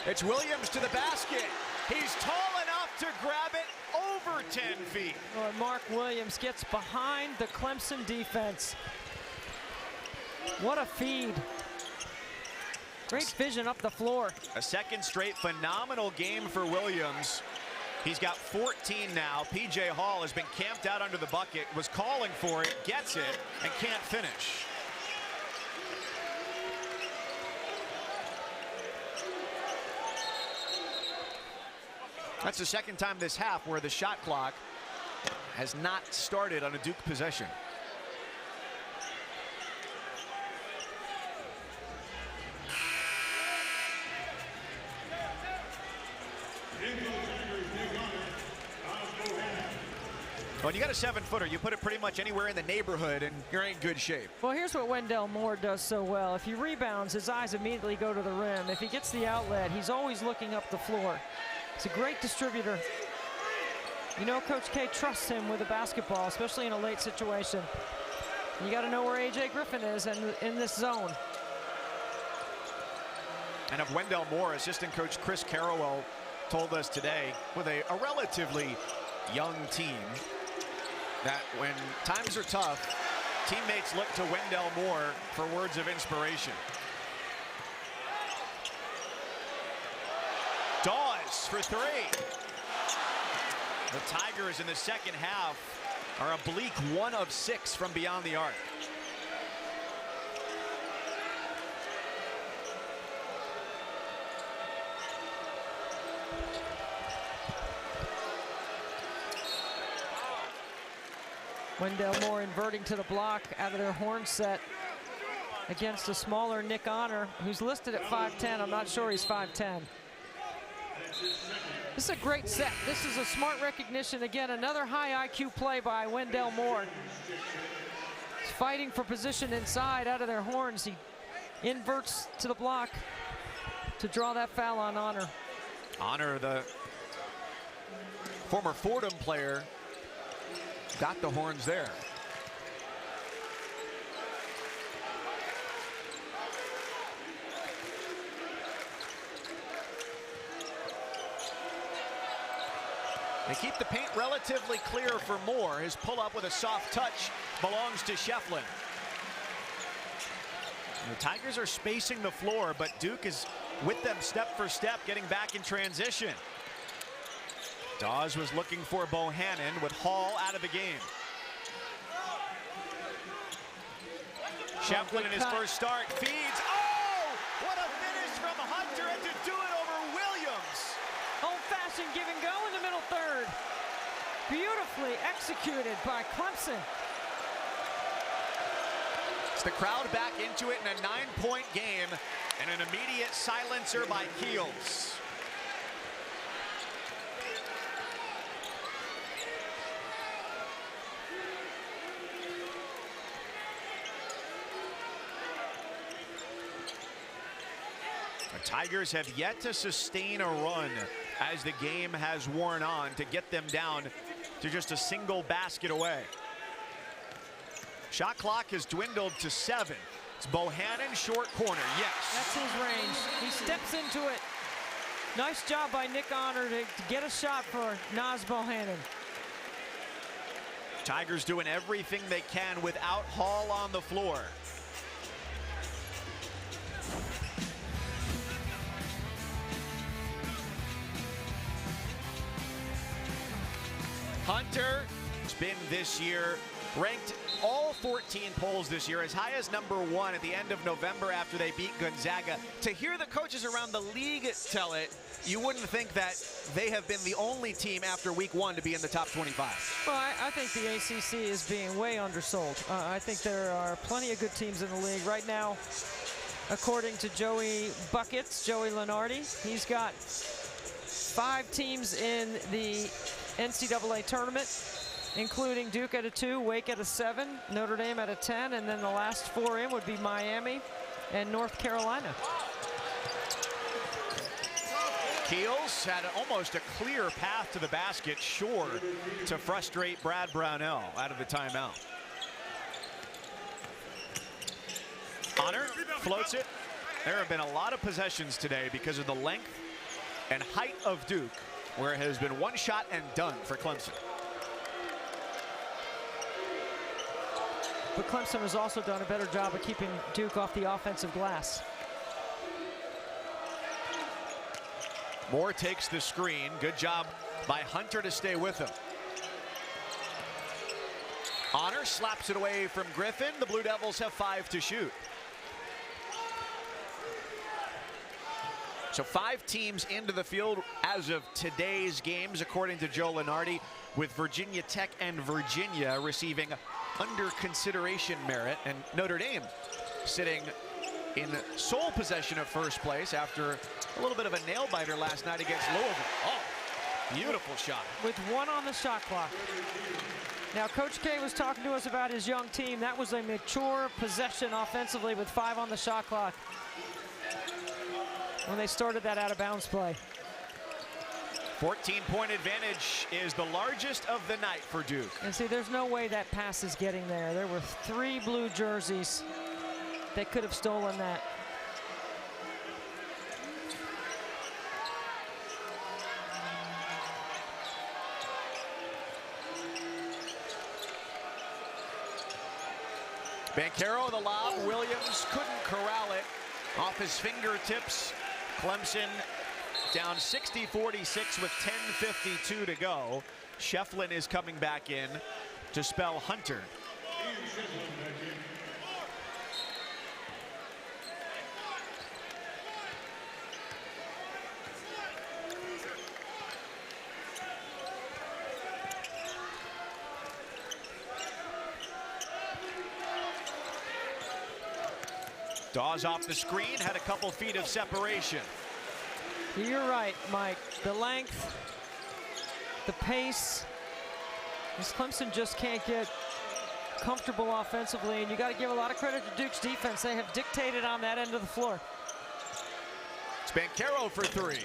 It's Williams to the basket. He's tall enough to grab it over 10 feet. Well, Mark Williams gets behind the Clemson defense. What a feed. Great vision up the floor. A second straight phenomenal game for Williams. He's got 14 now. P.J. Hall has been camped out under the bucket, was calling for it, gets it, and can't finish. That's the second time this half where the shot clock has not started on a Duke possession. When you got a 7-footer, you put it pretty much anywhere in the neighborhood and you're in good shape. Well, here's what Wendell Moore does so well. If he rebounds, his eyes immediately go to the rim. If he gets the outlet, he's always looking up the floor. He's a great distributor. You know, Coach K trusts him with the basketball, especially in a late situation. You got to know where A.J. Griffin is in this zone. And of Wendell Moore, assistant coach Chris Carrawell told us today, with a relatively young team, that when times are tough, teammates look to Wendell Moore for words of inspiration. Dawes for 3. The Tigers in the second half are a bleak 1 of 6 from beyond the arc. Wendell Moore inverting to the block out of their horn set against a smaller Nick Honor, who's listed at 5'10". I'm not sure he's 5'10". This is a great set. This is a smart recognition. Again, another high IQ play by Wendell Moore. He's fighting for position inside out of their horns. He inverts to the block to draw that foul on Honor. Honor, the former Fordham player, got the horns there. They keep the paint relatively clear for Moore. His pull-up with a soft touch belongs to Shefflin. The Tigers are spacing the floor, but Duke is with them step for step, getting back in transition. Dawes was looking for Bohannon with Hall out of the game. Shefflin in his first start feeds. Oh! What a finish from Hunter, and to do it over Williams. Old-fashioned give and go in the middle third. Beautifully executed by Clemson. It's the crowd back into it in a 9-point game, and an immediate silencer by Keels. The Tigers have yet to sustain a run as the game has worn on to get them down to just a single basket away. Shot clock has dwindled to 7. It's Bohannon, short corner, yes. That's his range. He steps into it. Nice job by Nick Honor to get a shot for Naz Bohannon. Tigers doing everything they can without Hall on the floor. Hunter has been this year ranked all 14 polls this year, as high as #1 at the end of November after they beat Gonzaga. To hear the coaches around the league tell it, you wouldn't think that they have been the only team after week 1 to be in the top 25. Well, I think the ACC is being way undersold. I think there are plenty of good teams in the league right now. According to Joey Buckets, Joey Lenardi, he's got 5 teams in the NCAA tournament, including Duke at a 2, Wake at a 7, Notre Dame at a 10, and then the last 4 in would be Miami and North Carolina. Keels had almost a clear path to the basket, sure to frustrate Brad Brownell out of the timeout. Honor floats it. There have been a lot of possessions today because of the length and height of Duke, where it has been one shot and done for Clemson. But Clemson has also done a better job of keeping Duke off the offensive glass. Moore takes the screen. Good job by Hunter to stay with him. Honor slaps it away from Griffin. The Blue Devils have 5 to shoot. So 5 teams into the field as of today's games, according to Joe Lenardi, with Virginia Tech and Virginia receiving under consideration merit, and Notre Dame sitting in sole possession of first place after a little bit of a nail-biter last night against Louisville. Oh, beautiful shot. With 1 on the shot clock. Now, Coach K was talking to us about his young team. That was a mature possession offensively with 5 on the shot clock when they started that out-of-bounds play. 14-point advantage is the largest of the night for Duke. And see, there's no way that pass is getting there. There were 3 blue jerseys that could have stolen that. Banchero, the lob. Williams couldn't corral it off his fingertips. Clemson down 60-46 with 10:52 to go. Shefflin is coming back in to spell Hunter. Dawes off the screen, had a couple feet of separation. You're right, Mike. The length, the pace. This Clemson just can't get comfortable offensively, and you got to give a lot of credit to Duke's defense. They have dictated on that end of the floor. It's Banchero for 3.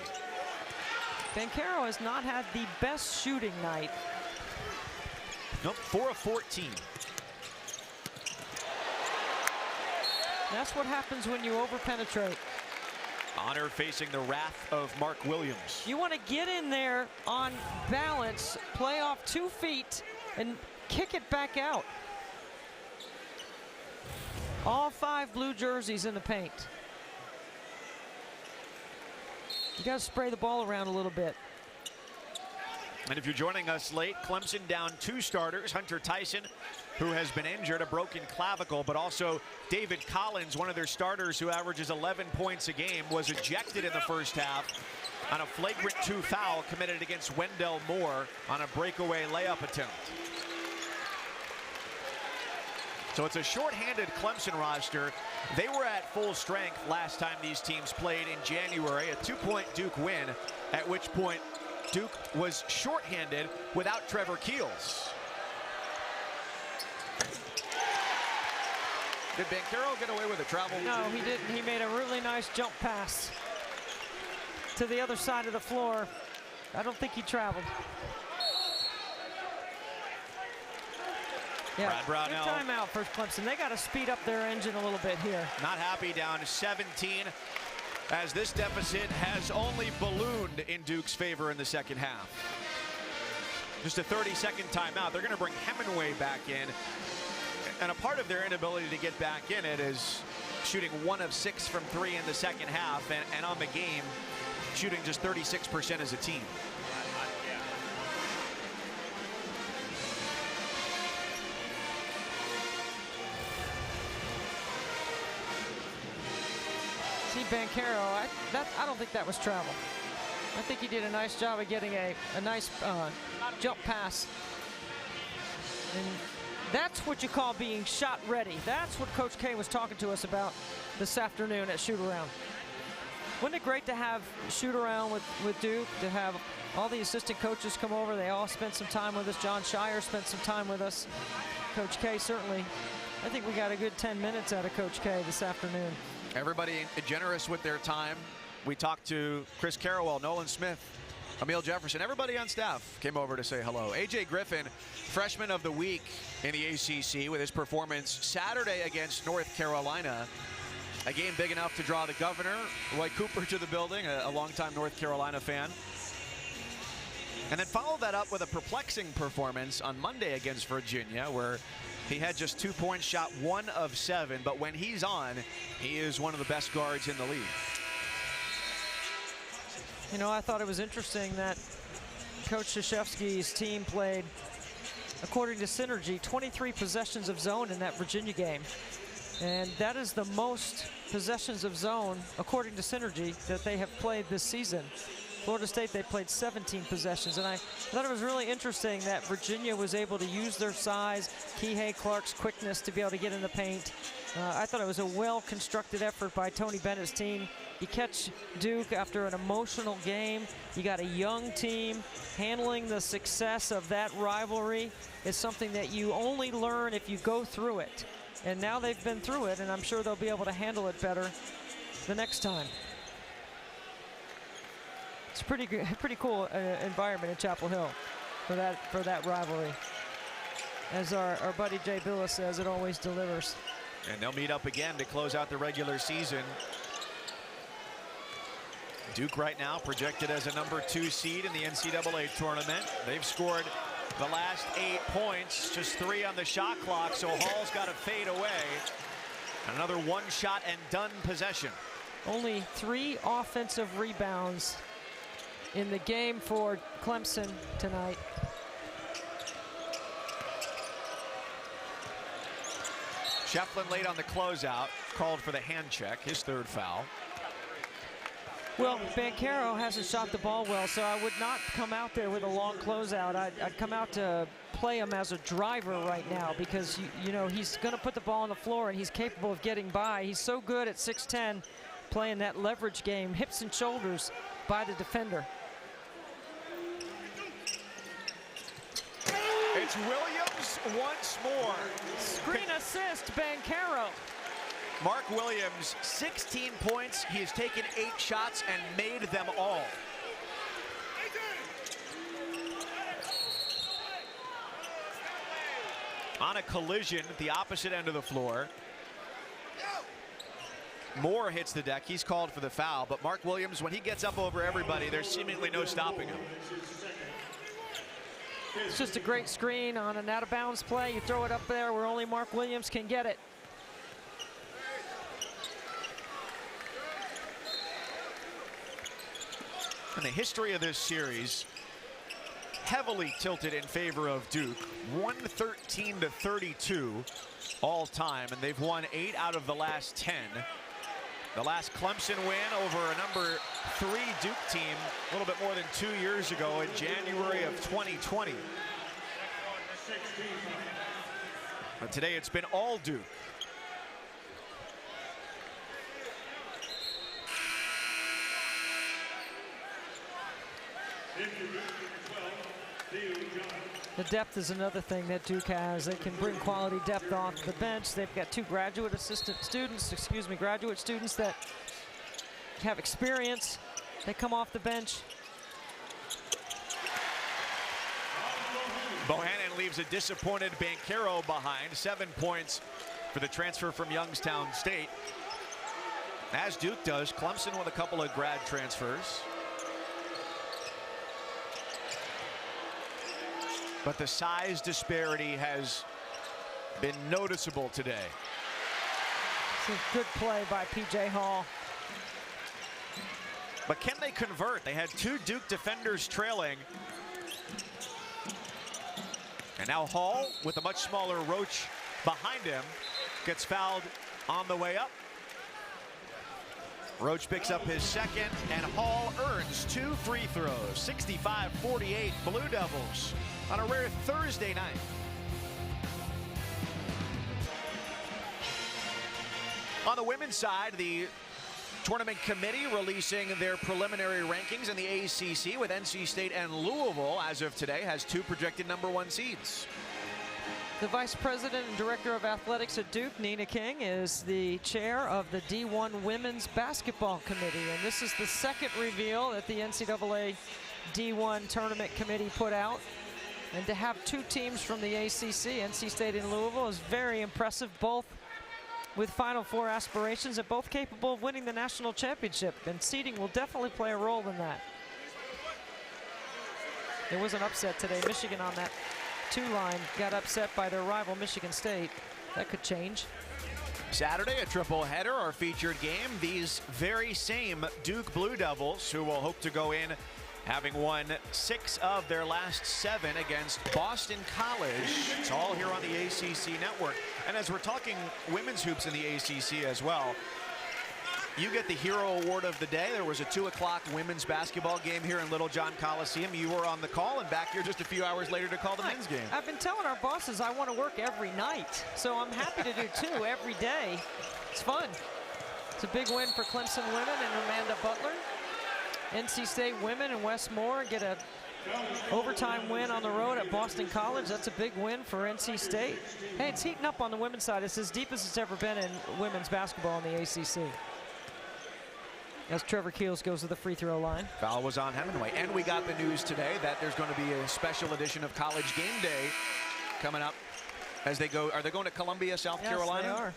Banchero has not had the best shooting night. Nope, 4 of 14. That's what happens when you over-penetrate. Honor facing the wrath of Mark Williams. You want to get in there on balance, play off 2 feet, and kick it back out. All 5 blue jerseys in the paint. You got to spray the ball around a little bit. And if you're joining us late, Clemson down 2 starters. Hunter Tyson, who has been injured, a broken clavicle, but also David Collins, one of their starters who averages 11 points a game, was ejected in the first half on a flagrant 2 foul committed against Wendell Moore on a breakaway layup attempt. So it's a shorthanded Clemson roster. They were at full strength last time these teams played in January, a 2-point Duke win, at which point Duke was shorthanded without Trevor Keels. Did Banchero get away with a travel? No, he didn't. He made a really nice jump pass to the other side of the floor. I don't think he traveled. Yeah, Brad Brownell. good timeout for Clemson. They got to speed up their engine a little bit here. Not happy, down 17, as this deficit has only ballooned in Duke's favor in the second half. Just a 30-second timeout. They're going to bring Hemingway back in. And a part of their inability to get back in it is shooting 1 of 6 from 3 in the second half, and on the game, shooting just 36% as a team. See Banchero, I don't think that was travel. I think he did a nice job of getting a nice jump pass. And that's what you call being shot ready. That's what Coach K was talking to us about this afternoon at shoot around. Wasn't it great to have shoot around with Duke, to have all the assistant coaches come over? They all spent some time with us. John Shire spent some time with us. Coach K certainly. I think we got a good 10 minutes out of Coach K this afternoon. Everybody generous with their time. We talked to Chris Carrawell, Nolan Smith, Emil Jefferson. Everybody on staff came over to say hello. A.J. Griffin, freshman of the week in the ACC, with his performance Saturday against North Carolina. A game big enough to draw the governor, Roy Cooper, to the building, a longtime North Carolina fan. And then followed that up with a perplexing performance on Monday against Virginia, where he had just 2 points, shot 1 of 7, but when he's on, he is one of the best guards in the league. You know, I thought it was interesting that Coach Krzyzewski's team played, according to Synergy, 23 possessions of zone in that Virginia game. And that is the most possessions of zone, according to Synergy, that they have played this season. Florida State, they played 17 possessions, and I thought it was really interesting that Virginia was able to use their size, Kihei Clark's quickness to be able to get in the paint. I thought it was a well-constructed effort by Tony Bennett's team. You catch Duke after an emotional game. You got a young team. Handling the success of that rivalry is something that you only learn if you go through it. And now they've been through it, and I'm sure they'll be able to handle it better the next time. It's a pretty cool environment in Chapel Hill for that rivalry. As our buddy Jay Billis says, it always delivers. And they'll meet up again to close out the regular season. Duke right now projected as a #2 seed in the NCAA tournament. They've scored the last 8 points, just 3 on the shot clock, so Hall's got to fade away. Another one-shot-and-done possession. Only 3 offensive rebounds in the game for Clemson tonight. Shefflin late on the closeout, called for the hand check, his 3rd foul. Well, Banchero hasn't shot the ball well, so I would not come out there with a long closeout. I'd come out to play him as a driver right now, because you know he's going to put the ball on the floor and he's capable of getting by. He's so good at 6'10", playing that leverage game, hips and shoulders by the defender. It's Williams once more. Screen assist, Banchero. Mark Williams, 16 points. He has taken 8 shots and made them all. on a collision at the opposite end of the floor. Moore hits the deck. He's called for the foul, but Mark Williams, when he gets up over everybody, there's seemingly no stopping him. It's just a great screen on an out-of-bounds play. You throw it up there where only Mark Williams can get it. And the history of this series heavily tilted in favor of Duke, 113-32 all time, and they've won 8 out of the last 10. The last Clemson win over a number 3 Duke team a little bit more than 2 years ago in January of 2020. But today it's been all Duke. The depth is another thing that Duke has. They can bring quality depth off the bench. They've got 2 graduate students that have experience. They come off the bench. Bohannon leaves a disappointed Banchero behind. 7 points for the transfer from Youngstown State. As Duke does, Clemson with a couple of grad transfers. But the size disparity has been noticeable today. It's a good play by P.J. Hall. But can they convert? They had 2 Duke defenders trailing. And now Hall, with a much smaller Roach behind him, gets fouled on the way up. Roach picks up his second, and Hall earns 2 free throws. 65-48 Blue Devils on a rare Thursday night. On the women's side, the tournament committee releasing their preliminary rankings in the ACC, with NC State and Louisville as of today has 2 projected #1 seeds. The Vice President and Director of Athletics at Duke, Nina King, is the chair of the D1 Women's Basketball Committee. And this is the second reveal that the NCAA D1 Tournament Committee put out. And to have 2 teams from the ACC, NC State and Louisville, is very impressive, both with Final Four aspirations and both capable of winning the national championship. And seeding will definitely play a role in that. There was an upset today. Michigan on that 2 line got upset by their rival Michigan State. That could change. Saturday, a triple header, our featured game. These very same Duke Blue Devils, who will hope to go in having won 6 of their last 7 against Boston College. It's all here on the ACC network. And as we're talking women's hoops in the ACC as well, you get the Hero Award of the day. There was a 2 o'clock women's basketball game here in Littlejohn Coliseum. You were on the call and back here just a few hours later to call the men's game. I've been telling our bosses I want to work every night, so I'm happy to do 2 every day. It's fun. It's a big win for Clemson women and Amanda Butler. NC State women and Wes Moore get a overtime win on the road at Boston College. That's a big win for NC State. Hey, it's heating up on the women's side. It's as deep as it's ever been in women's basketball in the ACC. As Trevor Keels goes to the free throw line. Foul was on Hemingway. And we got the news today that there's going to be a special edition of College Game Day coming up as they go. Are they going to Columbia, South Carolina? Yes, they are.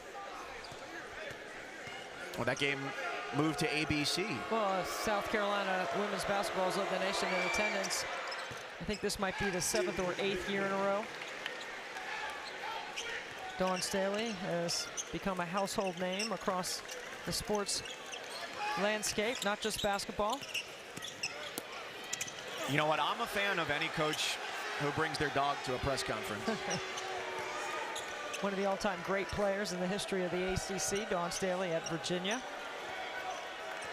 Well, that game moved to ABC. Well, South Carolina women's basketball has led the nation in attendance. I think this might be the 7th or 8th year in a row. Dawn Staley has become a household name across the sports landscape, not just basketball. You know what? I'm a fan of any coach who brings their dog to a press conference. One of the all-time great players in the history of the ACC, Dawn Staley at Virginia.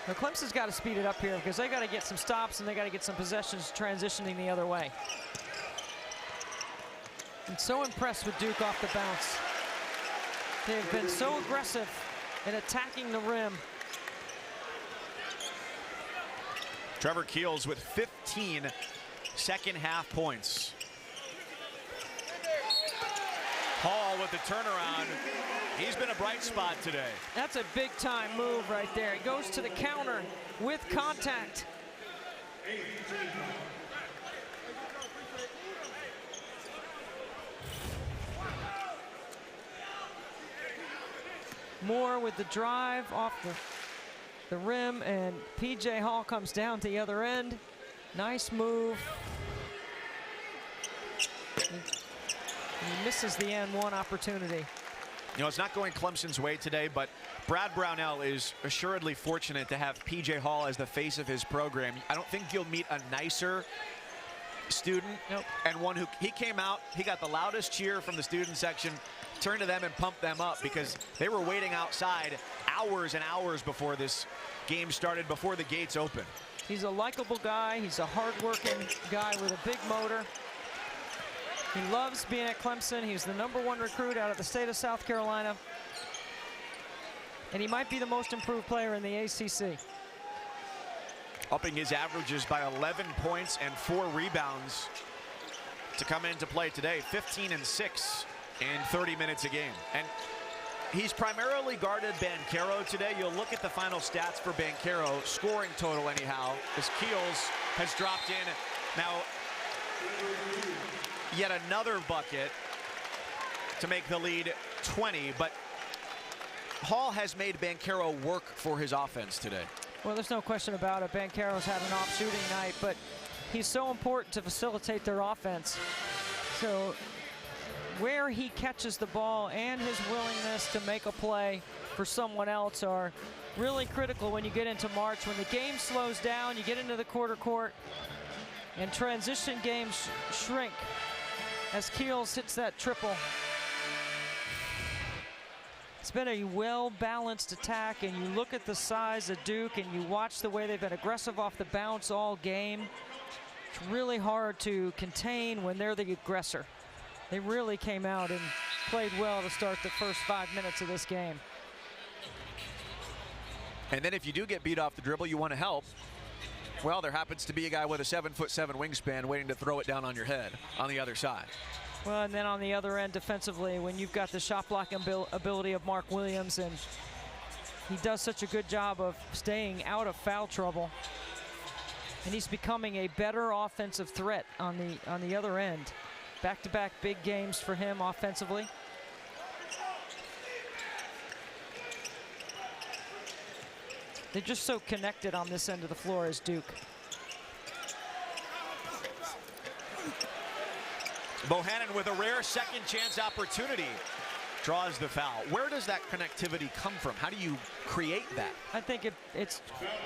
Now Clemson's got to speed it up here because they got to get some stops and they got to get some possessions transitioning the other way. I'm so impressed with Duke off the bounce. They've been so aggressive in attacking the rim. Trevor Keels with 15 second half points. Hall with the turnaround. He's been a bright spot today. That's a big time move right there. He goes to the counter with contact. Moore with the drive off the rim, and P.J. Hall comes down to the other end. Nice move. He misses the N1 opportunity. You know, it's not going Clemson's way today, but Brad Brownell is assuredly fortunate to have P.J. Hall as the face of his program. I don't think you'll meet a nicer student. Nope. And one who, he came out, he got the loudest cheer from the student section, turned to them and pumped them up because they were waiting outside hours and hours before this game started, before the gates opened. He's a likable guy. He's a hard-working guy with a big motor. He loves being at Clemson. He's the #1 recruit out of the state of South Carolina. And he might be the most improved player in the ACC. Upping his averages by 11 points and 4 rebounds to come into play today. 15 and 6 in 30 minutes a game. And he's primarily guarded Banchero today. You'll look at the final stats for Banchero, scoring total anyhow, as Keels has dropped in. Now, yet another bucket to make the lead 20, but Hall has made Banchero work for his offense today. Well, there's no question about it. Banchero's had an off shooting night, but he's so important to facilitate their offense. So where he catches the ball and his willingness to make a play for someone else are really critical when you get into March. When the game slows down, you get into the quarter court, and transition games shrink as Keels hits that triple. It's been a well-balanced attack, and you look at the size of Duke and you watch the way they've been aggressive off the bounce all game. It's really hard to contain when they're the aggressor. They really came out and played well to start the first 5 minutes of this game. And then if you do get beat off the dribble, you want to help. Well, there happens to be a guy with a 7'7" wingspan waiting to throw it down on your head on the other side. Well, and then on the other end defensively, when you've got the shot blocking ability of Mark Williams, and he does such a good job of staying out of foul trouble, and he's becoming a better offensive threat on the other end. Back-to-back big games for him offensively. They're just so connected on this end of the floor as Duke. Bohannon with a rare second chance opportunity draws the foul. Where does that connectivity come from? How do you create that? I think it's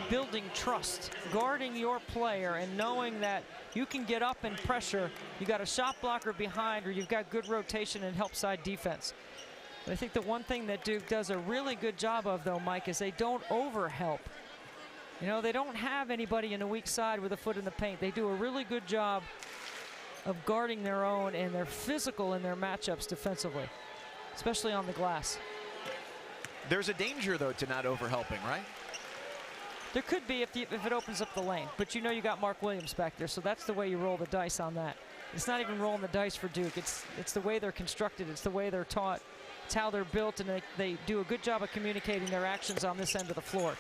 building trust, guarding your player and knowing that you can get up and pressure. You got a shot blocker behind, or you've got good rotation and help side defense. But I think the one thing that Duke does a really good job of, though, Mike, is they don't overhelp. You know, they don't have anybody in the weak side with a foot in the paint. They do a really good job of guarding their own, and they're physical in their matchups defensively, especially on the glass. There's a danger, though, to not overhelping, right? There could be if it opens up the lane, but you know you got Mark Williams back there, so that's the way you roll the dice on that. It's not even rolling the dice for Duke. It's the way they're constructed. It's the way they're taught. It's how they're built, and they do a good job of communicating their actions on this end of the floor.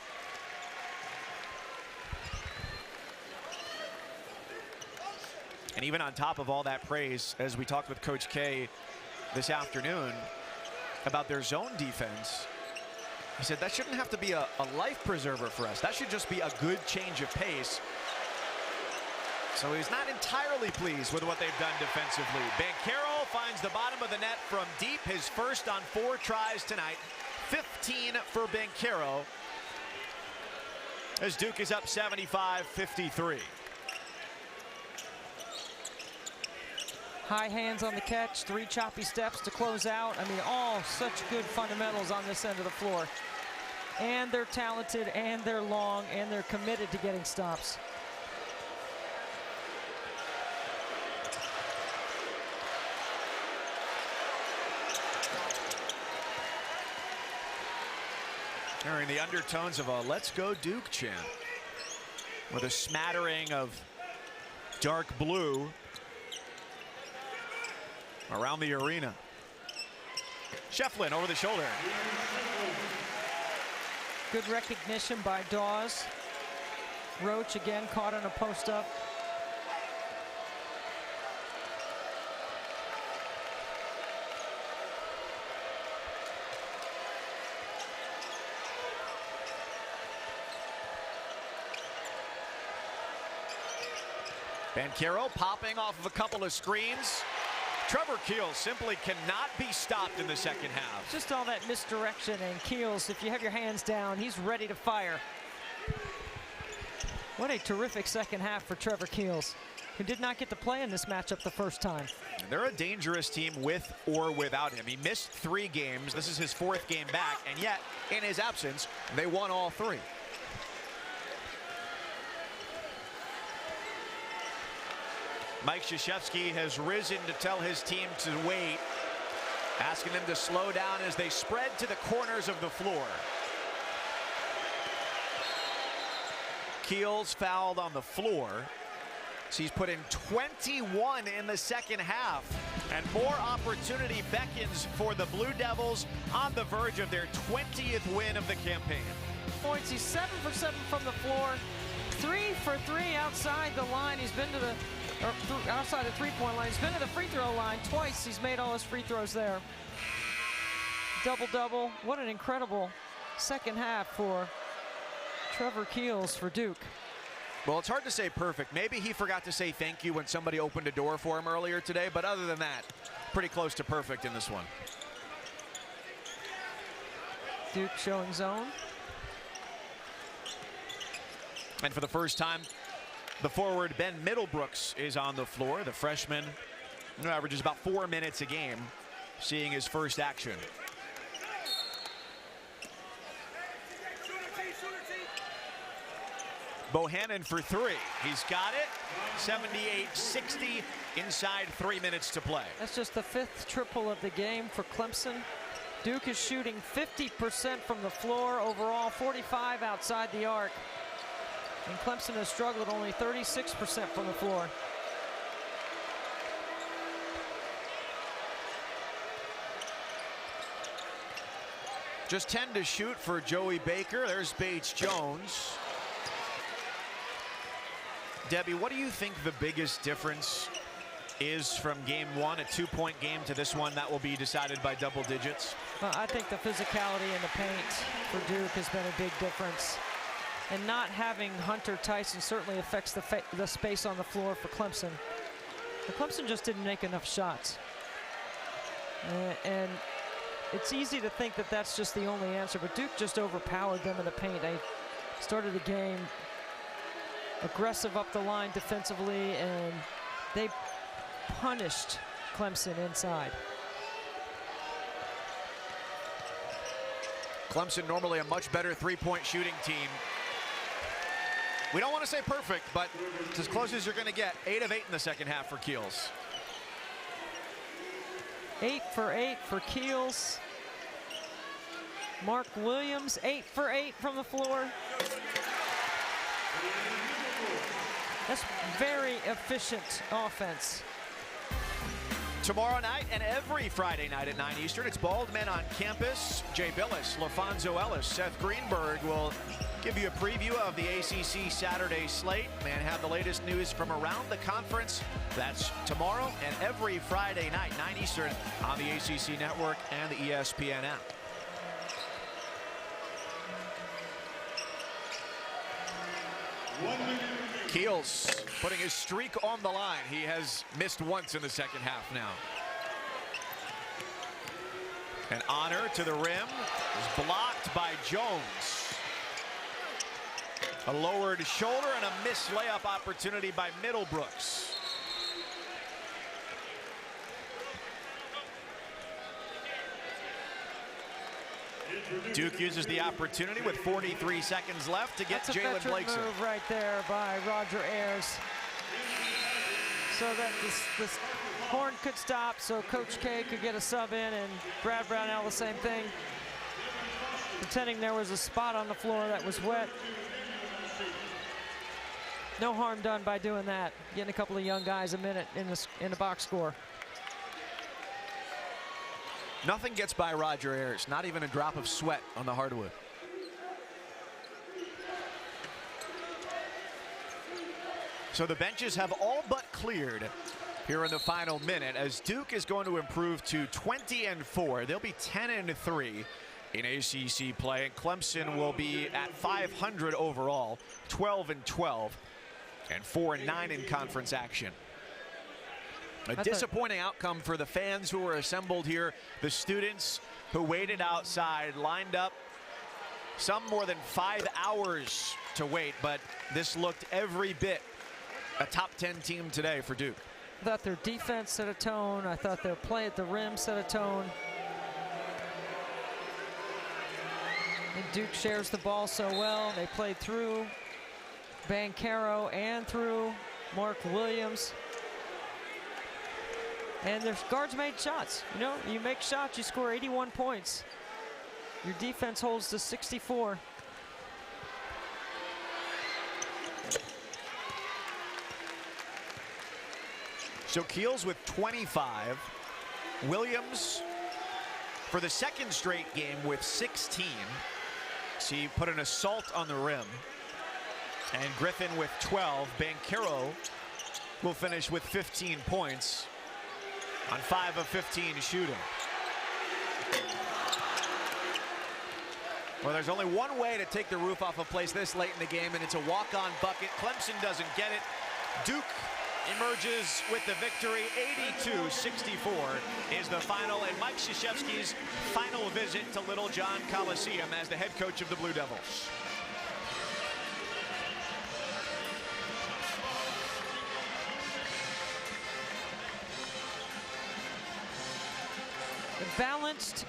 And even on top of all that praise, as we talked with Coach K this afternoon about their zone defense, he said that shouldn't have to be a life preserver for us. That should just be a good change of pace. So he's not entirely pleased with what they've done defensively. Banchero finds the bottom of the net from deep, his first on 4 tries tonight. 15 for Banchero, as Duke is up 75-53. High hands on the catch, 3 choppy steps to close out. I mean, all such good fundamentals on this end of the floor. And they're talented, and they're long, and they're committed to getting stops. Hearing the undertones of a "Let's Go Duke" chant, with a smattering of dark blue around the arena. Shefflin over the shoulder. Good recognition by Dawes. Roach again caught on a post-up. Banchero popping off of a couple of screens. Trevor Keels simply cannot be stopped in the second half. Just all that misdirection, and Keels, if you have your hands down, he's ready to fire. What a terrific second half for Trevor Keels, who did not get to play in this matchup the first time. They're a dangerous team with or without him. He missed 3 games. This is his 4th game back, and yet, in his absence, they won all 3. Mike Krzyzewski has risen to tell his team to wait, asking them to slow down as they spread to the corners of the floor. Keels fouled on the floor. So he's put in 21 in the second half, and more opportunity beckons for the Blue Devils on the verge of their 20th win of the campaign. Points, he's 7 for 7 from the floor, 3 for 3 outside the line. He's been to the outside the three-point line. He's been to the free throw line twice. He's made all his free throws there. Double-double. What an incredible second half for Trevor Keels for Duke. Well, it's hard to say perfect. Maybe he forgot to say thank you when somebody opened a door for him earlier today, but other than that, pretty close to perfect in this one. Duke showing zone. And for the first time, the forward Ben Middlebrooks is on the floor. The freshman averages about 4 minutes a game, seeing his first action. Bohannon for 3. He's got it. 78-60 inside 3 minutes to play. That's just the 5th triple of the game for Clemson. Duke is shooting 50% from the floor overall, 45 outside the arc. And Clemson has struggled, only 36% from the floor. Just 10 to shoot for Joey Baker. There's Bates Jones. Debbie, what do you think the biggest difference is from game 1, a 2-point game, to this one that will be decided by double digits? I think the physicality in the paint for Duke has been a big difference. And not having Hunter Tyson certainly affects the space on the floor for Clemson. But Clemson just didn't make enough shots. And it's easy to think that that's just the only answer, but Duke just overpowered them in the paint. They started the game aggressive up the line defensively, and they punished Clemson inside. Clemson normally a much better 3-point shooting team. We don't want to say perfect, but it's as close as you're going to get. 8 of 8 in the second half for Keels. 8 for 8 for Keels. Mark Williams, 8 for 8 from the floor. That's very efficient offense. Tomorrow night and every Friday night at 9 Eastern, it's Bald Men on Campus. Jay Billis, LaFonso Ellis, Seth Greenberg will give you a preview of the ACC Saturday slate and have the latest news from around the conference. That's tomorrow and every Friday night, 9 Eastern, on the ACC Network and the ESPN app. Keels putting his streak on the line. He has missed once in the second half now. An honor to the rim is blocked by Jones. A lowered shoulder and a missed layup opportunity by Middlebrooks. Duke uses the opportunity with 43 seconds left to get Jalen Blakeson. Move right there by Roger Ayers, so that this horn could stop, so Coach K could get a sub in, and Brad Brownell the same thing, pretending there was a spot on the floor that was wet. No harm done by doing that, getting a couple of young guys a minute in the box score. Nothing gets by Roger Ayers, not even a drop of sweat on the hardwood. So the benches have all but cleared here in the final minute, as Duke is going to improve to 20-4. They'll be 10-3 in ACC play, and Clemson will be at 500 overall, 12-12 and 4-9 in conference action. A disappointing outcome for the fans who were assembled here. The students who waited outside, lined up, some more than 5 hours to wait, but this looked every bit a top 10 team today for Duke. I thought their defense set a tone. I thought their play at the rim set a tone. And Duke shares the ball so well. They played through Banchero and through Mark Williams. And their guards made shots. You know, you make shots, you score 81 points. Your defense holds to 64. So Keels with 25. Williams for the second straight game with 16. So he put an assault on the rim. And Griffin with 12. Banchero will finish with 15 points on 5 of 15 shooting. Well, there's only one way to take the roof off a place this late in the game, and it's a walk-on bucket. Clemson doesn't get it. Duke emerges with the victory. 82-64 is the final, and Mike Krzyzewski's final visit to Little John Coliseum as the head coach of the Blue Devils. Balanced